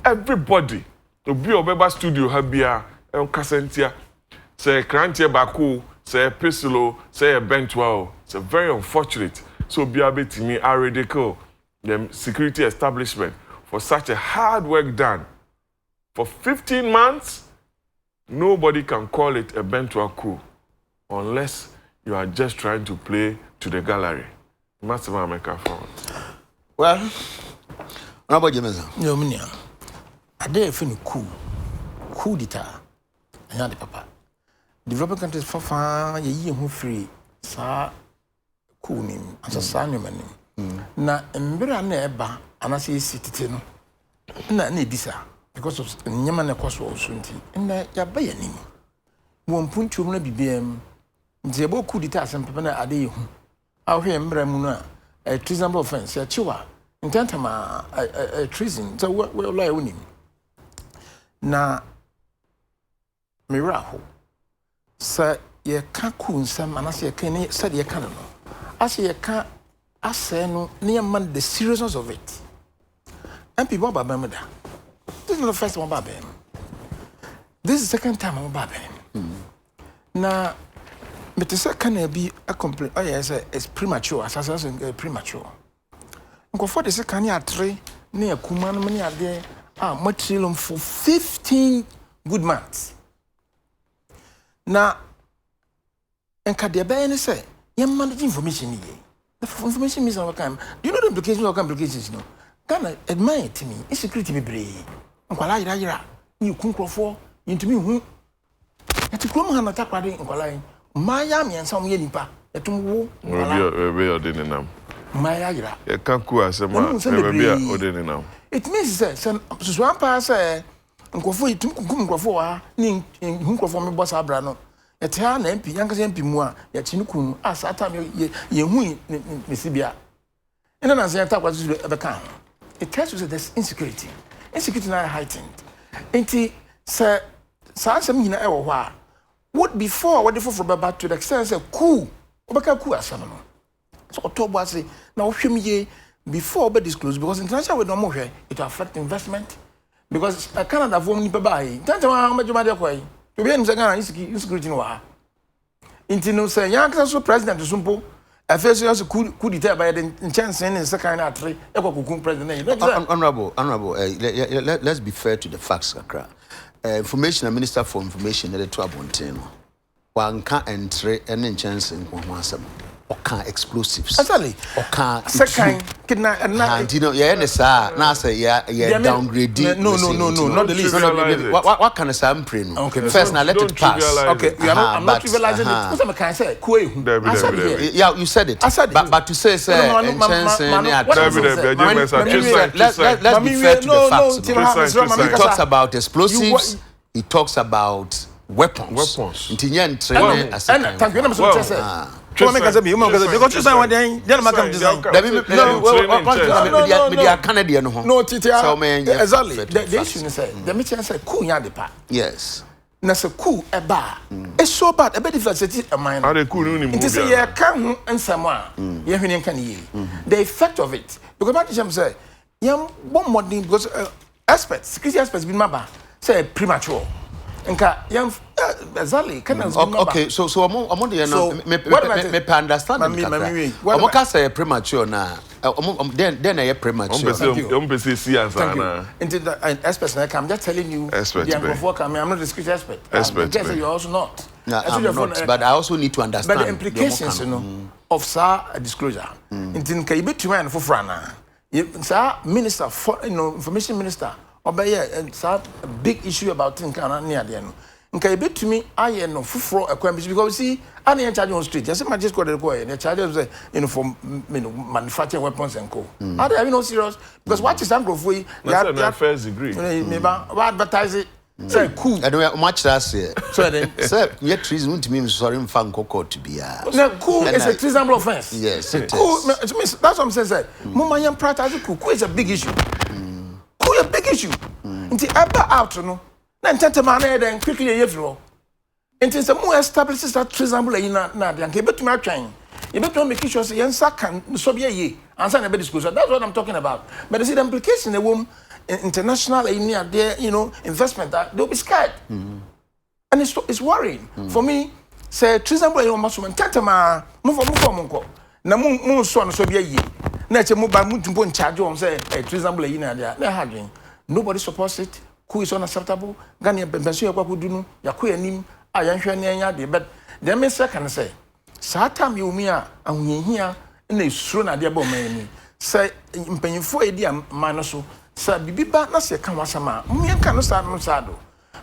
everybody to be obeba studio habia kasentia say krantie baku say pesilo say bentwao. It's very unfortunate. So be able to me ridicule the security establishment for such a hard work done for 15 months. Nobody can call it a bentwao coup unless you are just trying to play to the gallery. Massive America front. Well, how about you, Mesa? No, Minia. I dare feel coup d'etat. I had the papa. Developing countries for far, ye who free, sa coup nim, as a son of him. Na mbera neba, and I say citizen. Na need this, because of Yaman across all soonty. And ya buy a name. One point to BBM. The coup d'etat and papa are they. Out here, Mbramuna, a treasonable offense, a chiwa, intentama, a treason, so we'll lie on him. Na Miraho, sir, ye can't coon some, and I say, can said ye can't. I say, ye can't, I say, no, near man, the seriousness of it. And people about Bamada. This is not the first one about them. This is the second time I'm about them. Now, but the second be a complaint. Oh, yes, it's premature. Assassin premature. Go for the second year tree near Kuman, many are there. Material for 15 good months. Now, and can there be any say, young man, information. The information is our time. Do you know the implications or complications? No. Ghana admire to me. It's security be brave. Unkwala ira. You kunko for into me who. Ati kuma hana takwade unkwala. Maya mi ansa mu ye nipa. Etumwo. We odinenam. Maya ira. E kanku asema be odinenam. It means say so one pass nkofo itum kunkum nkofo wa ni nkofo me boss abra no. Ete ha na MP yanka MP mu a ya chinukunu asata me ye hu me sibia. Ina na say takwade so e be kan. It tells you that there's insecurity. Insecurity now heightened. Enti say some hina e wo ho what before what for back to the extent say cool obaka cool asam no. So October say na wo hwem ye before be disclose because international we no mo hwe it will affect investment because Canada form ni baba yi. Tanta ma majuma de kwai. To be em say Ghana insecurity no wa. Enti no say yanka so president Sumpo I first you also could detail by the chance in second at three. Honorable, let's be fair to the facts, Accra. Information and Minister for Information at the Twabontin. One can't enter any chance in one or can't explosives. Actually, or can't second kidnap and not you know, yeah, now say yeah, downgrade. No, not the least. What kind of sample? Okay, first now let it pass. Okay, I'm not trivializing it. Because I can't say, yeah, you said it. I said it. But to say, let's be fair to the facts. He talks about explosives. He talks about weapons. Training. Thank you. Come make us be human because you say one day then make am design. Media Canadian no. No titia. So man exactly. The issue is say the mission say cool ya de pa. Yes. Na say cool e ba. It's so bad e be different a mind. How they cool no ni mo. It say you can hu ensam a ye hwene kan ye. The effect of it because what you say yam bon modern because experts security experts bin maba say premature. Nka yam exactly okay so among the me understand me can say premature na then I premature see answer na into the experts I'm just telling you I'm not a security expert you're also not I'm not but I also need to understand but the implications of sir disclosure into nka ibetuma and for frana sir minister for information minister obey a big issue about Tinkana near the end. Okay, bit to me, I no fufro acquaintance because see, I didn't charge on street. Just just got the boy, the charges for manufacturing weapons and co. Are they no serious? Because what is Uncle for you? That's first degree. Maybe advertise it. Say cool. I don't much last year. So then, sir, yet treason to me, sorry, fan cocoa to be no, cool is a treasonable offense. Yes, it cool. That's what I'm saying. Mama, young practice cool is a big issue. Cool a big issue. Until ever out, no. Then gentleman then quickly a year. Until some more establishes that treasonable in Nadia and gave it to my train. You better make sure you can so be a ye and sign a bit disclosure. That's what I'm talking about. But you see the implication the womb international in there, investment that they'll be scared. And it's worrying. For me, say treasonable in Muslim Tantama, move on. Na moon son so be a ye. Nature move by moon to put charge on say a treasonable in there. They're having. Nobody supports it. Who is unacceptable? Ghanaian Bensu Yakuduno, Yakuya Nim, I am sure near but then Miss can say, Satam you mea, and we here, and they soon at the above me. Say, in paying for a dear manoso, Sir Biba, not say Kamasama, me and cannot start no sado.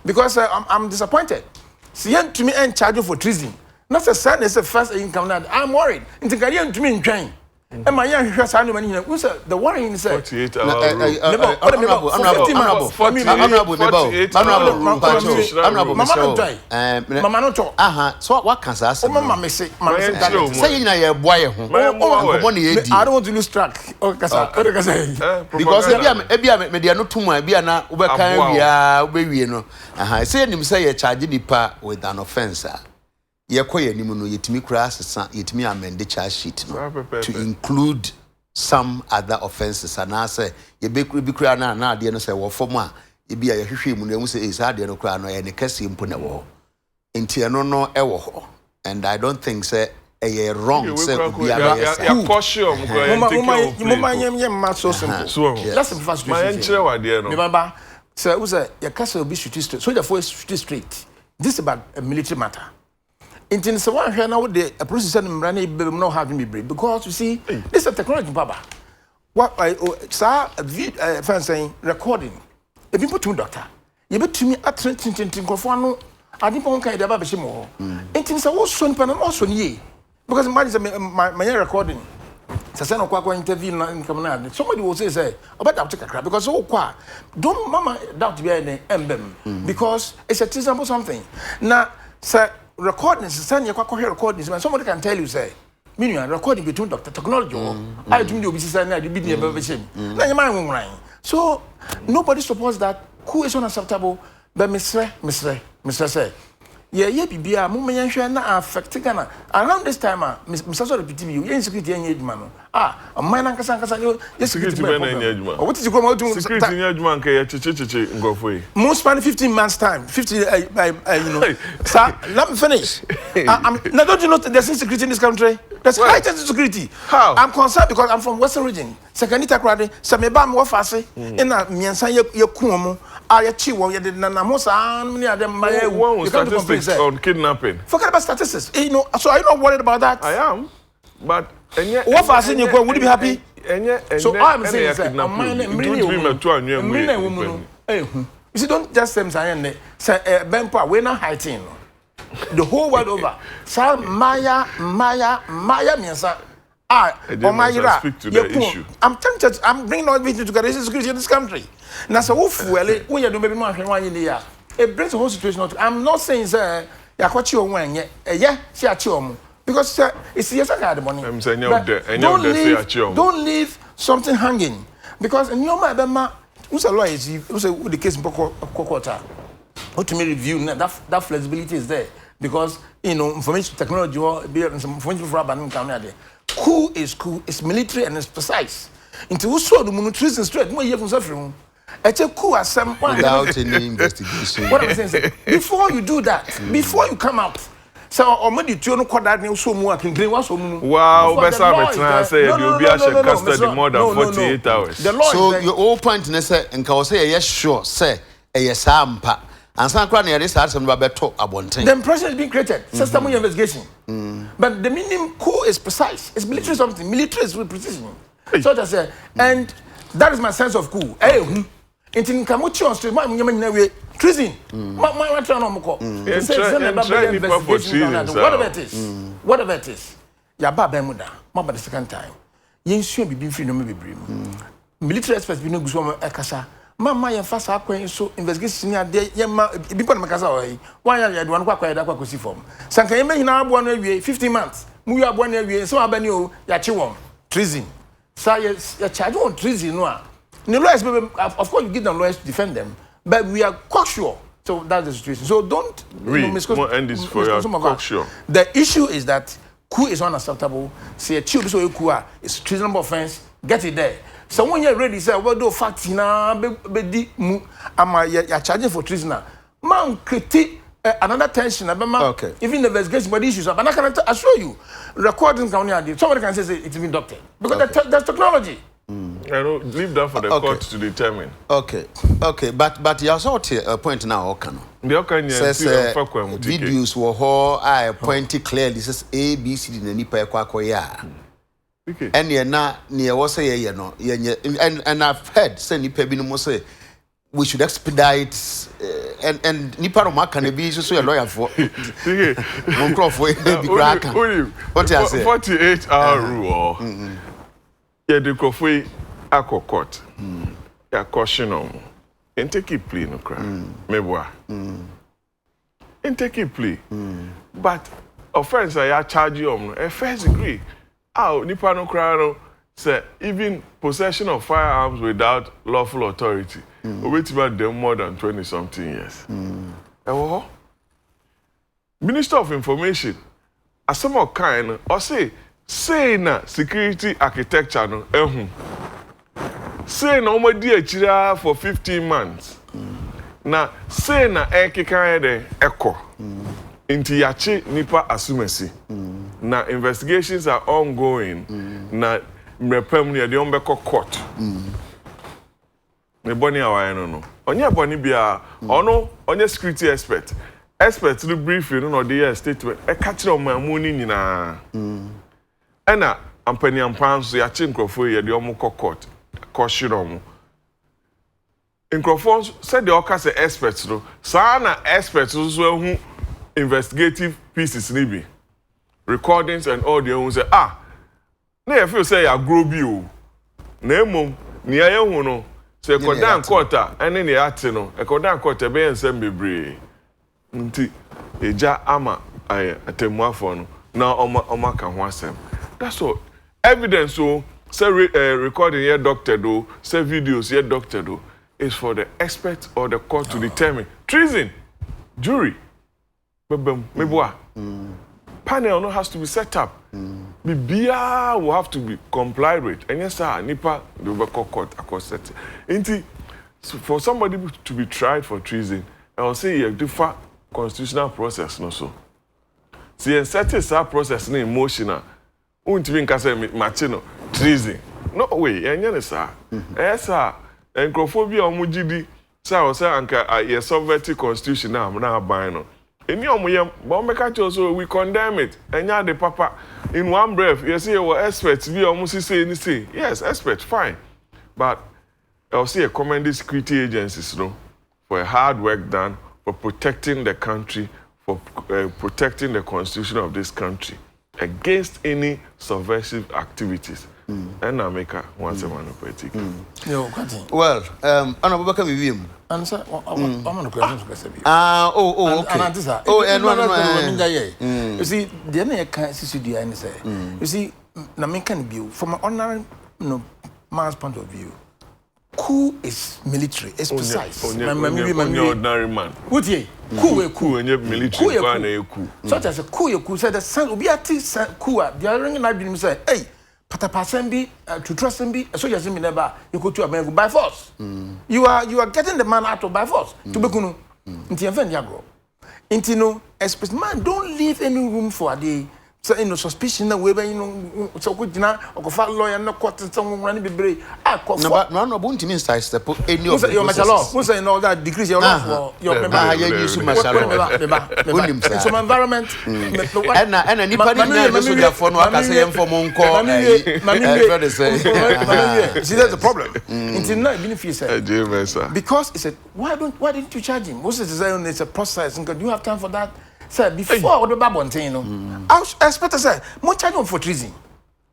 Because I'm disappointed. See, to me and charge you for treason. Not a son is the first income that I'm worried. Into Ghanaian to me in train. And my young has the warning is 48 hours. Mama no talk. So what can I say? Mama say you na your boy ho. I don't want to lose track. Because ebi me dia no tuma ebi na wo be kan wia wo be wie no. Say nim say you charge nipa with an offense. Ye koye nim no yetimi kura asesa yetimi amend charge sheet no to include some other offenses and I say ye be kura na ade no say wo form a e bia ye hwehwe mu no emu say e sa ade no kura no ye ne kase mpo na wo enti eno no e wo ho and I don't think say e wrong say bia ya caution so simple let's simplify situation my enchire wa de no remember say we say ye kase obi shoot straight so therefore shoot straight this is about a military matter. In so one here now the process and running no having me break because you see this is a technology baba. What I sir saying recording. If you put to doctor, you bet to me at think of one I didn't want to have a more. In so was soon pen also ye because my recording. Sasano kwa interview in Cameroon. Somebody will say about that take a crap because don't mama doubt be an emblem because it's a reasonable something. Now sir recordings, send your recordings, and somebody can tell you, say, meaning recording between doctor technology. I do the business and I did the everything. Now your mind won't line. So nobody supports that. Who is unacceptable? But Mr. say, yeah, be a moment na affect Ghana. Around this time, Mr. Sort of PTV, you insecurity and man. A man and Casan, yes, security man. What is you come out to security man? Go for it. Most span 15 months time, 50, you know. Sir, let me finish. Now, don't you know there's insecurity in this country? There's heightened insecurity. How? I'm concerned because I'm from Western region. Secondita Crade, Samebam Wafase, in a Miansan Yakumo, Ayachiwo, Yadinamosa, many of them. One statistics on kidnapping. Forget about statistics. You know, so are you not worried about that? I am. But what fast in you go? Would you be happy? So I'm saying that you see, don't just say Bempa, we're not hiding. The whole world over. Sir, Maya, Miansa. Speak to the issue. I'm tempted. I'm bringing all this together. This is security in this country. Now, so when you do maybe more than 1 year, it brings the whole situation. I'm not saying, sir, you're quite sure when, yeah, see a chum. Because it's yes, I got the money. I'm saying, don't leave something hanging. Because in your mind, who's a lawyer? Who's the case in Kokota? What to me review that flexibility is there. Because, you know, information technology or some information for Canada. Coup is cool, it's military and it's precise. Into who saw the treason straight, more year from suffering. It's a coup as some without any investigation. What I'm saying, before you do that, before you come out, so already you know that new so more can drink was wow, best I say you'll be custody more than 48 hours. So your whole point is say and can say yes sure say yes ampa. And some crowd near this some beto abonten. The impression is being created. System investigation. But the meaning coup is precise. It's military something. Military is with precision. So that's it. And that is my sense of coup. Hey, in Kamuchi on street, my treason. My turn on Moko. Whatever it is. Yaba Bemuda. Mama the second time. Yen should be free no maybe brim. Military experts be no good ekasa. Mama ya fast akwen so investigation ya de yema bipo na makasa oyi wan ya do kwa kwa da kwa kosi form sanka yema hina abo na awie 15 months mu ya abo na awie so abani o ya chi won treason sa ya charge on treason no a the lawyers of course you give them lawyers to defend them but we are quite sure so that's the situation so don't end this for your sure. The issue is that coup is unacceptable say a child so coup is treasonable offense get it there. So when you're ready, say, well, do facts na be mu ama ya charging for treason. Man critique another tension. Okay. Even the investigation body issues. But I can assure you, recording can somebody can say it's been doctored because that's technology. I don't leave that for the court to determine. Okay. But you also a point now, Okano. The Okano says videos were how I pointed clearly says A, B, C, D, and Nipa Kwakoya. Okay. And you're not near what say you know, and I've heard say Nipa Bino say we should expedite and Nipa Roma can be so a lawyer for what you say 48-hour rule. Yeah, the crofwe akọ court. Ya caution on. And take it plea no cry. Meboa. And take it plea. But offense I charge you on a first degree. Ow, nipa no cry no say even possession of firearms without lawful authority. Wait about them more than 20-something years. Minister of Information, as some of kind, or say na security architecture no say na omo di achira for 15 months. Na say na ekeka de eko. Inti yache nipa asumesi. Na investigations are ongoing. Na mrepem ne de ombeko court. Me boni awaye no. Onye boni bia ono onye security expert. Expert to brief you no the statement. E ka kire omamu ni nyina. Ena ampani ampanso ya che nkrofo ye de omo court. Caution omo. Nkrofo said the oka say experts no. Sa na experts so hu investigative pieces ni bi. Recordings and audio say na you feel say ya grow bi o. Na emom ni aye hu no. Say kodan court ene ne ate no. E kodan court e be ensem bebre. Nti eja ama atemuafo no na oma ka ho asem. That's all. Evidence so say recording here doctor do, say videos here doctor do is for the expert or the court to determine. Treason, jury. Meboa. Panel no has to be set up. Bibia will have to be complied with. And yes, sir, nipa the court across set. Inti for somebody to be tried for treason, I will say you differ constitutional process no so. See, certain process no emotional. Untimi nka say machino treason. No way, enye ne sa. Sir, encrophobia omugidi say o say anka ye sovereignty constitution na aban no. Eni omoyem, but make also we condemn it. Enya the papa in one breath. You say we experts be almost say ni say. Yes, experts fine. But I'll say commend the security agencies no for a hard work done for protecting the country, for protecting the constitution of this country against any subversive activities. And I make a once a man politic. Well, Anabaka Vivium. Answer, I'm on a question. You see, the only can't see the answer. You see, Namican view, from an ordinary man's point of view, coup is military, it's precise. Ordinary man. What ye? Coup and your military coup. Such as a coup said the son will be a coup. The other ring I've been saying, hey. Patapasembi to trust him be so you never you go to America by force. You are getting the man out of by force. To be kunu. Inti enfend yagro. Inti no express man don't leave any room for the so suspicion that we so good na okofa lawyer na court someone run bebre no bunti mean size step any of your law who say all that decrease your law for your member use martial some environment and nipa ni na so dia for no aka say em for monko see that's the problem until now benefit say because it's a why didn't you charge him most of the say it's a process and do you have time for that. Sir, before the Babontain, I expect to say, more charge for treason.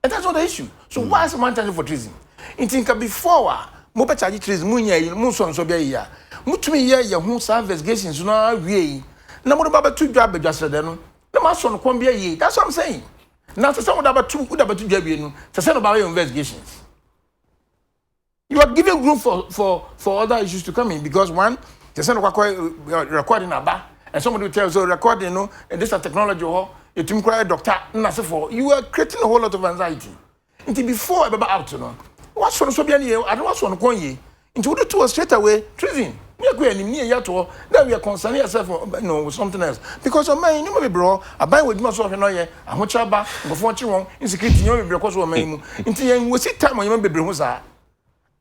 And that's not the issue. So why is someone charging for treason? In think before, more charge treason, Munya, Muson Sobia, Mutumi, ya who some investigations, no way. No more about 2 jobs just then. The master on Combia ye, that's what I'm saying. Now, to someone about 2 good about 2 jobs, to send about your investigations. You are giving room for other issues to come in because one, the send recording a bar. And somebody will tell you, so recording, and this is technology, you team cry doctor, for you are creating a whole lot of anxiety. Until before I out, what's on Sobian, I don't want to go ye. Into the two straight away, treason. We are going near Yato, then we are concerning ourselves, with something else. Because of my, you know, bro, I buy with myself in a year, and what about before you wrong, insecurity, because of my until you see time when you remember Brusa.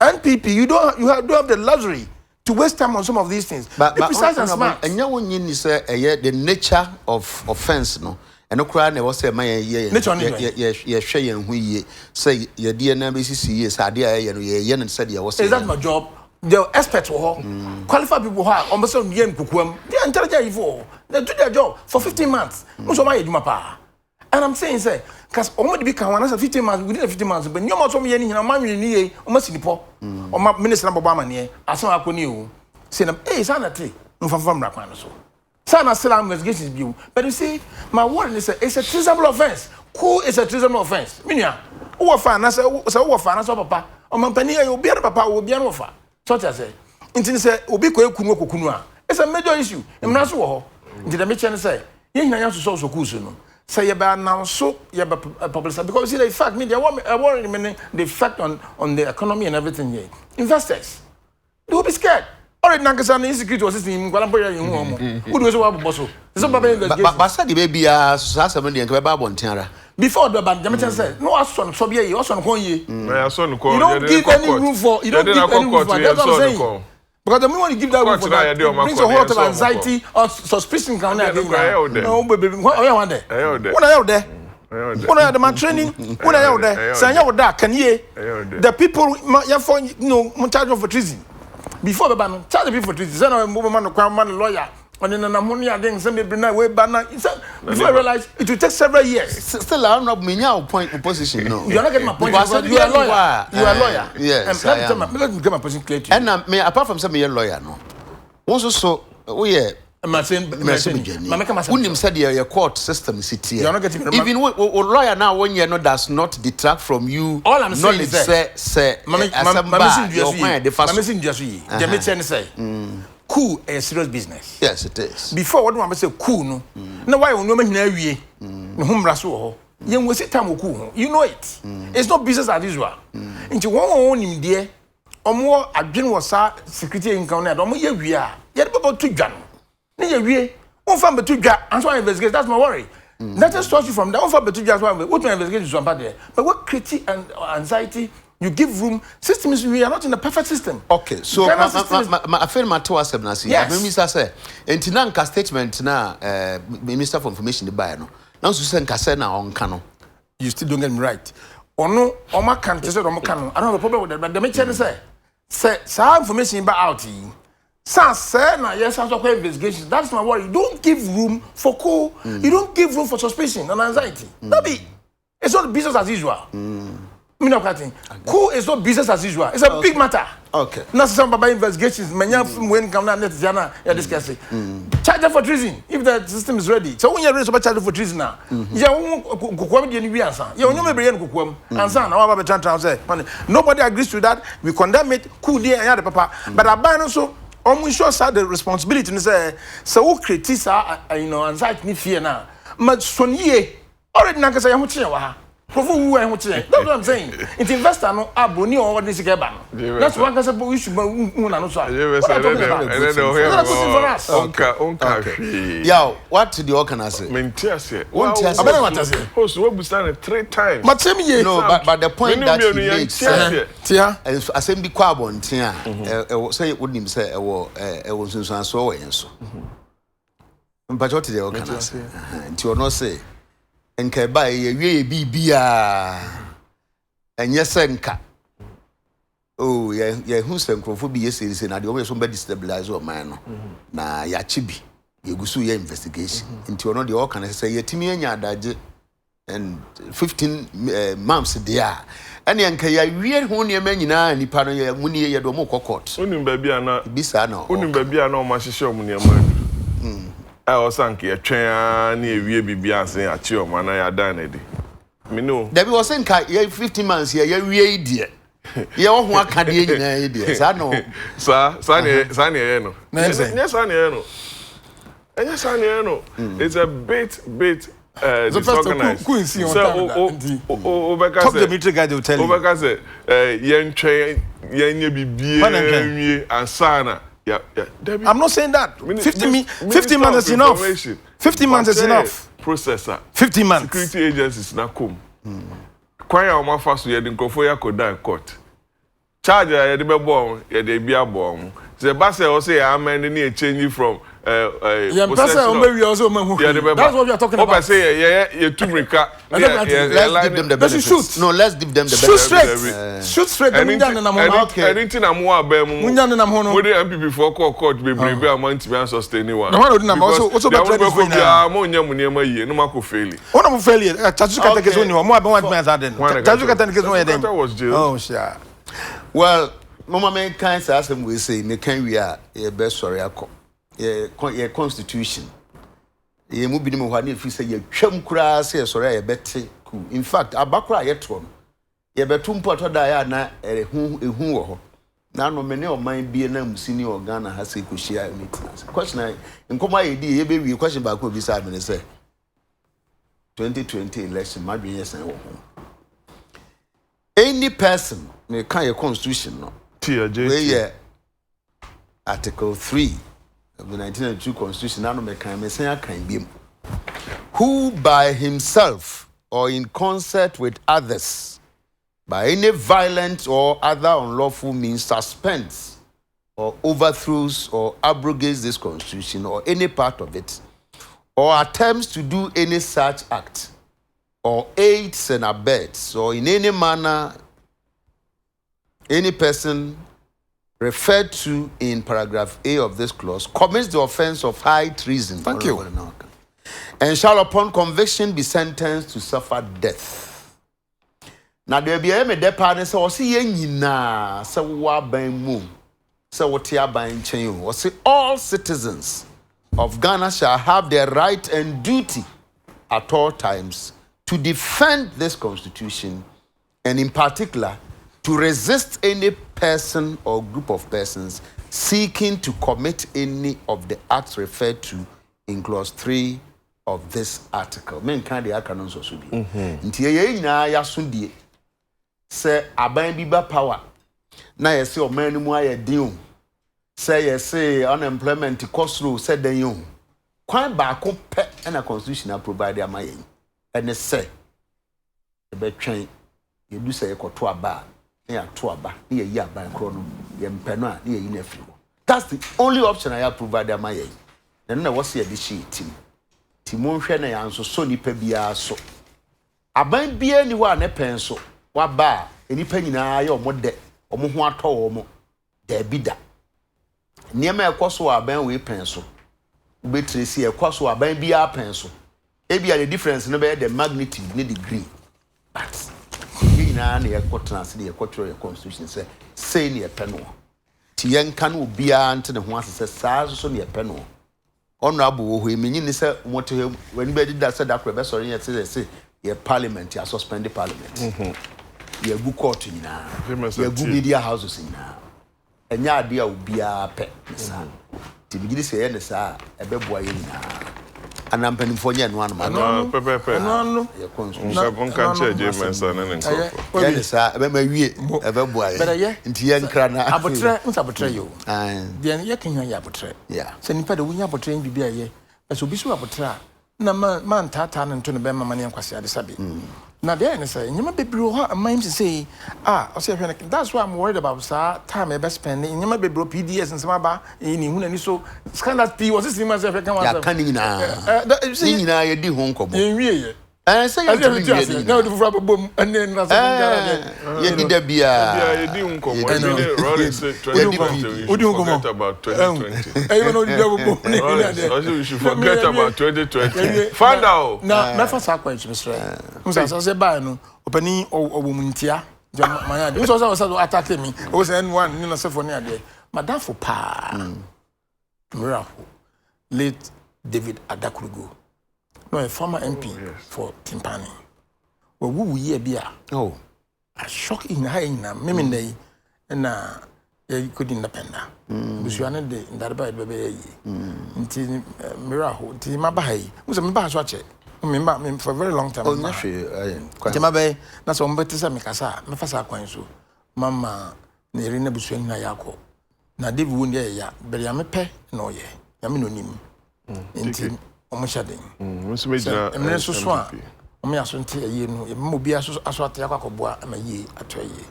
And people, you don't have the luxury to waste time on some of these things. But precise and smart. And you won't say the nature of offense, no. And no cry never say my share and we say your DNA BCC is idea and said you was. Is that my job? The experts were qualified people who are almost young kukum. They are intelligent for they do their job for 15 months. Most of my pa. And I'm saying, say, because almost be can one 15 months, within 15 months, but you must be any man in the almost in the poor, or my minister Obama near, as I could knew. Say, hey, Sana tree, no from Rakman so. Sana still investigations view, but you see, my word is it's a treasonable offense. Who is a treasonable offense? Minya, who are fan, I say, who are fan, I saw papa, or my penny, you'll be a papa, will be an offer. Such as say, until say, Obi Kunwa. It's a major issue. In Nassau, did I mention say, you know, so cool. Say about now, so you have a publicity because see the fact, media worry the effect on the economy and everything here. Investors, they will be scared. Already, Nankasan insecurity was in Gualampoya in home. Who knows what Bosso? But said the baby as somebody and Queba Bontiara. Before the band, Jamaican said, no, son, so be a son, you don't give any room for, you don't give any room for, that's what I'm saying. Because the moment you give that room for that, it brings a whole lot of anxiety or suspicion. No, baby, what are you on there? What are you there? When I had my training, when I out there, say you that can ye the people you charge for treason. Before the ban, charge the people for treason. Then I move a man to crown man lawyer. And then I'm only adding some before I realize it will take several years. Still, I'm not meaning our point of position. No, you're not getting my point. You are a lawyer. You are a lawyer. Yes, let me get my position clear to you. And apart from some you're a lawyer, no. Also, oh yeah. I'm saying, Wouldn't said your court system city. You're not getting even lawyer now 1 year no does not detract from you. All I'm saying is say, cool a serious business. Yes, it is. Before what one say cool no. Now why no man na home raso yen we say time cool. You know it. It's not business as usual. Into one him there omo adwen was security income na omo ye wi a ye de baba to dwan. Na ye wi on fam betu dwa and so investigate that's my worry. That just starts you from that on fam betu dwa so what investigate is somebody there. But what create anxiety you give room. Systems, we are not in a perfect system. Okay, so I feel my two aspects. Yes. Minister say, and Tinanka statement na Minister for Information the buy no. Now so send kase na on kano. You still don't get me right. Ono oma kan te say omo kano. I don't have a problem with that, but the mention say information ba out yi. Say na yes so investigation. That's my worry. You don't give room for you don't give room for suspicion and anxiety. That be it's not business as usual. Me no cutting. Cool is not business as usual. It's a big matter. Okay. Now some baba investigations, many when come now net jana you discuss it. Charge them for treason if the system is ready. So when you ready to charge for treason now, you kukwam dey ni answer. You no me bre no kukwam. Answer na baba tran say, nobody agrees to that. We condemn it. Cool dey and the papa. But aban so sure sir the responsibility say so criticize anxiety ni fear na. But sonye already na say ho che wa ha. That's what I'm saying. It's investor no aboni or this keba no. That's one concept we should no so. Yo, what did the organizer say? Mentiase. Host we bustan 3 times. But tell me no, but the point that he makes assembly kwabon tia say wouldn't say e was so way so. But what did the organizer? Nti no say enka ba ye wie bibia enye senka oh ye hu senkrofo bi ye serise na de o so be destabilize o man no na ya chibi ye gusu ye investigation nti ono de o kan say ye timi anya adaje and 15 months there ene enka ya wie hu ne ma nyina nipa no ye muni ye do mo court onim ba bia na bisa na onim ba bia na o ma hihye o mu ne ma I sank a train near we be answering at your man. I done it. Me know. There was 15 months here. We idiot. You want can idiot. I know. Sir, Sunny, no. Yes, Sunny, it's a bit. Disorganized. So, talk the military guy will tell you. Obaka said, young train, young be and sana. Yeah. I'm not saying that. 50 months is enough. 50 months is enough. Processor. 50 months. Security agencies na come. Kwaya o ma faso ye de nkofo ya koda court. Charge ya de be born, ye de bia born. The base o say amend ni change from That's what we are talking about. Say tumrika. Let's give them the benefits. No, let's give them the benefits. Shoot straight. Anything I'm more about with the MPP for court be brave amount to be sustain one. No, also no mako fail. One of failure. Tajuka take one more about what then. Tajuka take one then. That was jail. Oh, sure. Well, mama men kind say we say me can we are best sorry akọ. Your constitution. Ye mu bi ni mo hwa na fi say ye twam kura say sorry ye bete ku. In fact, abakura ye to no. Ye betu mpoto da ya na ehu wo ho. Na no me ne oman bi na musini organa ha say ko shia meeting. Question nkoma ye di ye be wi question ba ko bi say me say 2020 election madwe ye san wo ho. Any person me kan your constitution no. Where Article 3 of the 1992 Constitution, who by himself or in concert with others, by any violent or other unlawful means, suspends or overthrows or abrogates this Constitution or any part of it, or attempts to do any such act, or aids and abets, or in any manner, any person referred to in paragraph A of this clause commits the offense of high treason. Thank you. And shall upon conviction be sentenced to suffer death. Now there be a depa say o see nyina say wa ban mu say what ya ban chen o say all citizens of Ghana shall have the right and duty at all times to defend this constitution and in particular to resist any person or group of persons seeking to commit any of the acts referred to in clause 3 of this article. Men can the canon so be. Nti ye nyina ya so die say aban bi ba power na ye say o man mu aye din say ye say unemployment cost rule say den yo. Kwan ba ko pe na constitution provide amayen. Ene say e be twen ye du say ekoto aba ya to aba ye yi aban kro no ye mpeno a ye yi na firi. That's the only option I have provided amayen. Na was here this sheet Timon hwe na ya nso so nipa bia so aban bia ni wa ne pen so wa ba enipa nyina ya omode omo ho atọ omo da bida niema ekoso aban we pen so betresi ekoso aban bia pen so e bia the difference no be the magnitude ni degree but nyina na ekotena se de ekotro your constitution say ni epe no ti yenka na obia ante ne ho asese saa so ne epe no honorable wo emenyi ni say moto when be did that said that be sorry yet say your parliament ya suspend the parliament ya gu court nyina ya gu media houses nyina enya ade a obia pe sa ti bigidi say ye ne sa ebeboa ye nyina anampanimfo nye no anoma pepepe no ya constitution kan cheje mensa na nko ye ne sa ebema wie ebeboa ye nti ye nkra na abotre nsabotre yo den ye kan ya abotre se nipa de wunya abotre bibia ye eso bisu abotre na man tata na nto ne be mama ne nkwase ade sabe na there ne say nyama bebiro ho amam say o say hwe that's why I'm worried about sir time e be spend nyama bebiro PDS nsema ba ni hu na ni so scandal P was this man say hwe kan wa ya kan nyina ye di ho nkobo enwie ye say you do it na do fura bom ene na say ye di da bia ye di nkobo ni rolling say 2020 odi nkobo about 2020 you know di bom also we should forget about 2020 find out na me fa sa kwa chimsre musa say ba no opani obomuntia manya de so say attack me o say n1 ni na say for ni ade madam for pa miracle late David Adakurugo no a former MP for Timpani we year bia a shock in high na meme nay na you could independent busuane de ndarba bebe yi nti miracle nti mabai muso me ba so ache me for very long time na hwe nti mabai na so mbeti sa me kasa me fasa kwan so mama na eri na busuane na yakọ na David wo ndi ya bere ya me pe na oye ya me no nim nti omoshadin muso me jina emre so so a omo aso nti aye no e mo bia so aso atia kwakoboa amaye atoye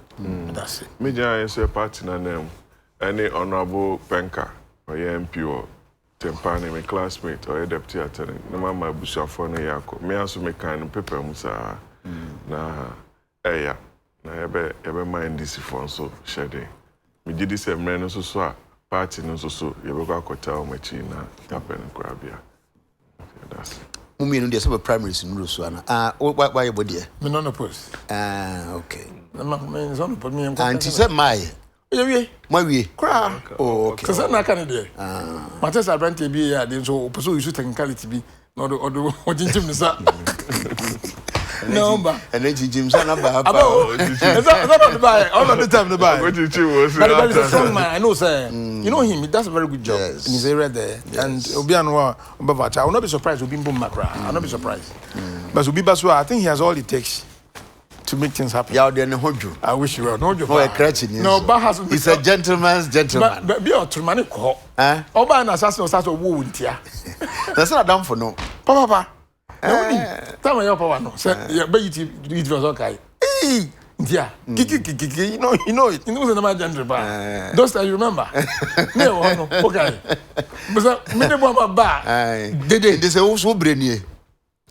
that's me jina yes party na name any honorable penka or MP or tempane my classmate or deputy attorney no mama busha for no yako me aso me kan paper mu sa na eya na ebe mind this for so shede me gidi se mre no so a party no so yebe kwa kota o machi na happen krabia that's Mummy no dey say primaries no so ana why your body me no post okay me so no put me and she said my we cry okay so na kan dey Manchester advantage bi ya dey so person use technicality bi no do ojinjim ni sa no ba and then Jim say na ba is that not the buy all of the time the buy what did you was but he's a strong man I know sir you know him he does a very good job in his area there and obi anwa I will not be surprised obi mbom makra I will not be surprised but obi baso I think he has all it takes to make things happen. Yeah, they no hoju. I wish you well. No hoju. No, a crutch. No, but has. He's a gentleman's gentleman. But be a tremendous call. Oba an assassin or such a wound here. That's not done for no. Papa. Tell me your power no. Say, yeah, but it was okay. Hey, yeah. Kiki. You know it. You know the man gentleman. Those that you remember. No, okay. But me the bomb bar. They say who's so brainy.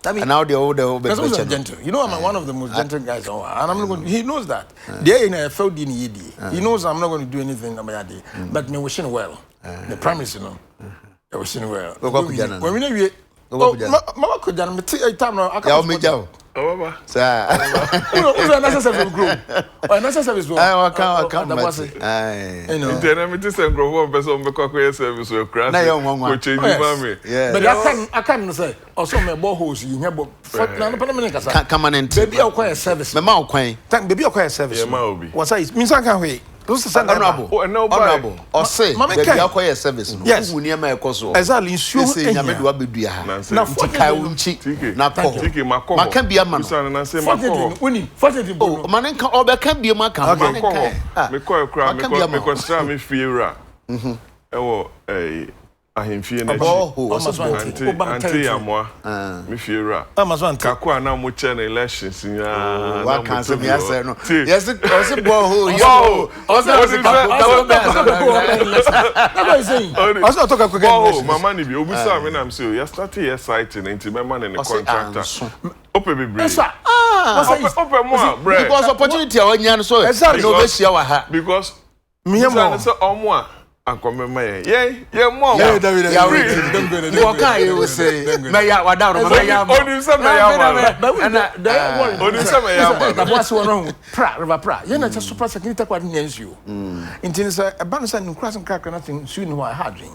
And now that's also gentle. You know, I'm one of the most gentle guys, and I'm not going. He knows that. They in a field in ED. He knows I'm not going to do anything about it. But me wishing well. The promise, you know. I wishing well. When we know Mama could done me time now. I can't. Oh, sir. Who's a necessary group? Or necessary service group? I can't. You know. Indemnity and grow person because service will crash. Which is mommy. Yeah. But I can't say. Also, my boreholes in here, but come on in. Baby, I'll acquire service. My mouth, quaint. Thank baby, acquire service. What's that? Means I can't wait. Honorable. Or say, baby, I'll acquire service. Yes. Who near my coso. Exactly. Say, Yamedu Abidia. Now, for Kaiunchi. Now, Tiki, my can be a man. And I say, my winning. Oh, man, or there can be a man. Me call crowd, me call me fear. Oh, ahemfie na anti amwa me fiera Amazon kakwa na mo che na elections nya wa kan se me ase no yes o bo ho yo o se that's what he's saying o se talk again oh mama ni bi obusa me na am say you start here site na nti me man na contractor ope be break ope mo because opportunity a wanya no so no be share wa ha because me mo so omo a akomema ye mo ya we what can you say me ya wa down me ya onu se me ya ma na they onu se me ya ma na boss won pra ye na just super security kwa nyansu intini say e ba no say nkras nkrakra na tin su ni ho ha dwen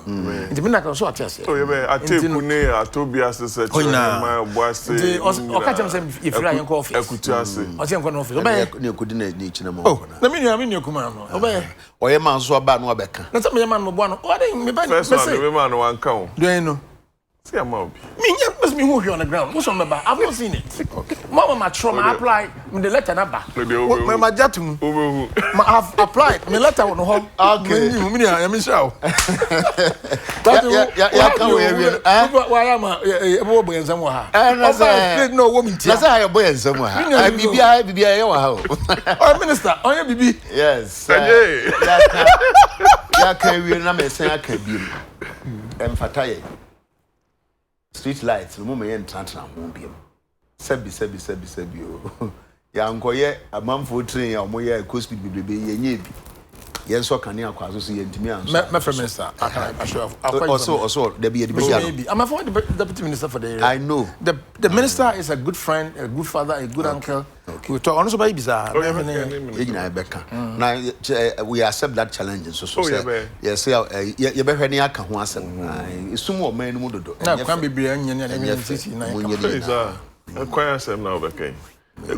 intimi na ka so atese o ye be ateku ne atobi asese ma boase o ka chem say ifira yen ko office akutu ase o se yen ko office o ba ne kudi na ni china mo na me ni kuma no o ba o ye man so ba no obeka na say me man mo boano o dey me ba me say me man wan kan do you know see am obi me nya me who on the ground what's on me ba I've not seen it mama ma trauma apply me the letter na ba me ma jatum ma have applied me letter no ho okay me ni ya me show ya kan we why am e bo bo ensam wa ha na say no wo mi tia na say ya bo ensam wa ha bibia ya wa ha oh minister on bibi yes ya kan we na me say aka bi emfataye street lights no mo yen trantran ho bi sebi o ya nkoye amamfo train ya mo ye coast speed biblebe ye nye bi yen so kan ya kwaso so ye ntimi an me minister I show also there be maybe I'm a former deputy minister for the area. I know the minister is a good friend, a good father, a good uncle. We talk on so by bizarre now we accept that challenge so say yes you be hwani aka ho asem isum o man mu dodo na kwan bibia nya na city na kwan asem na obekay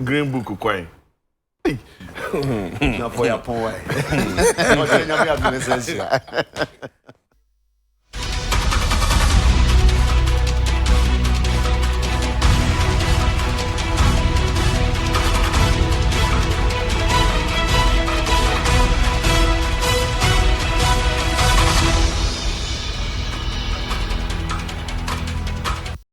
green book kwan na for your pon why o nya me adolescence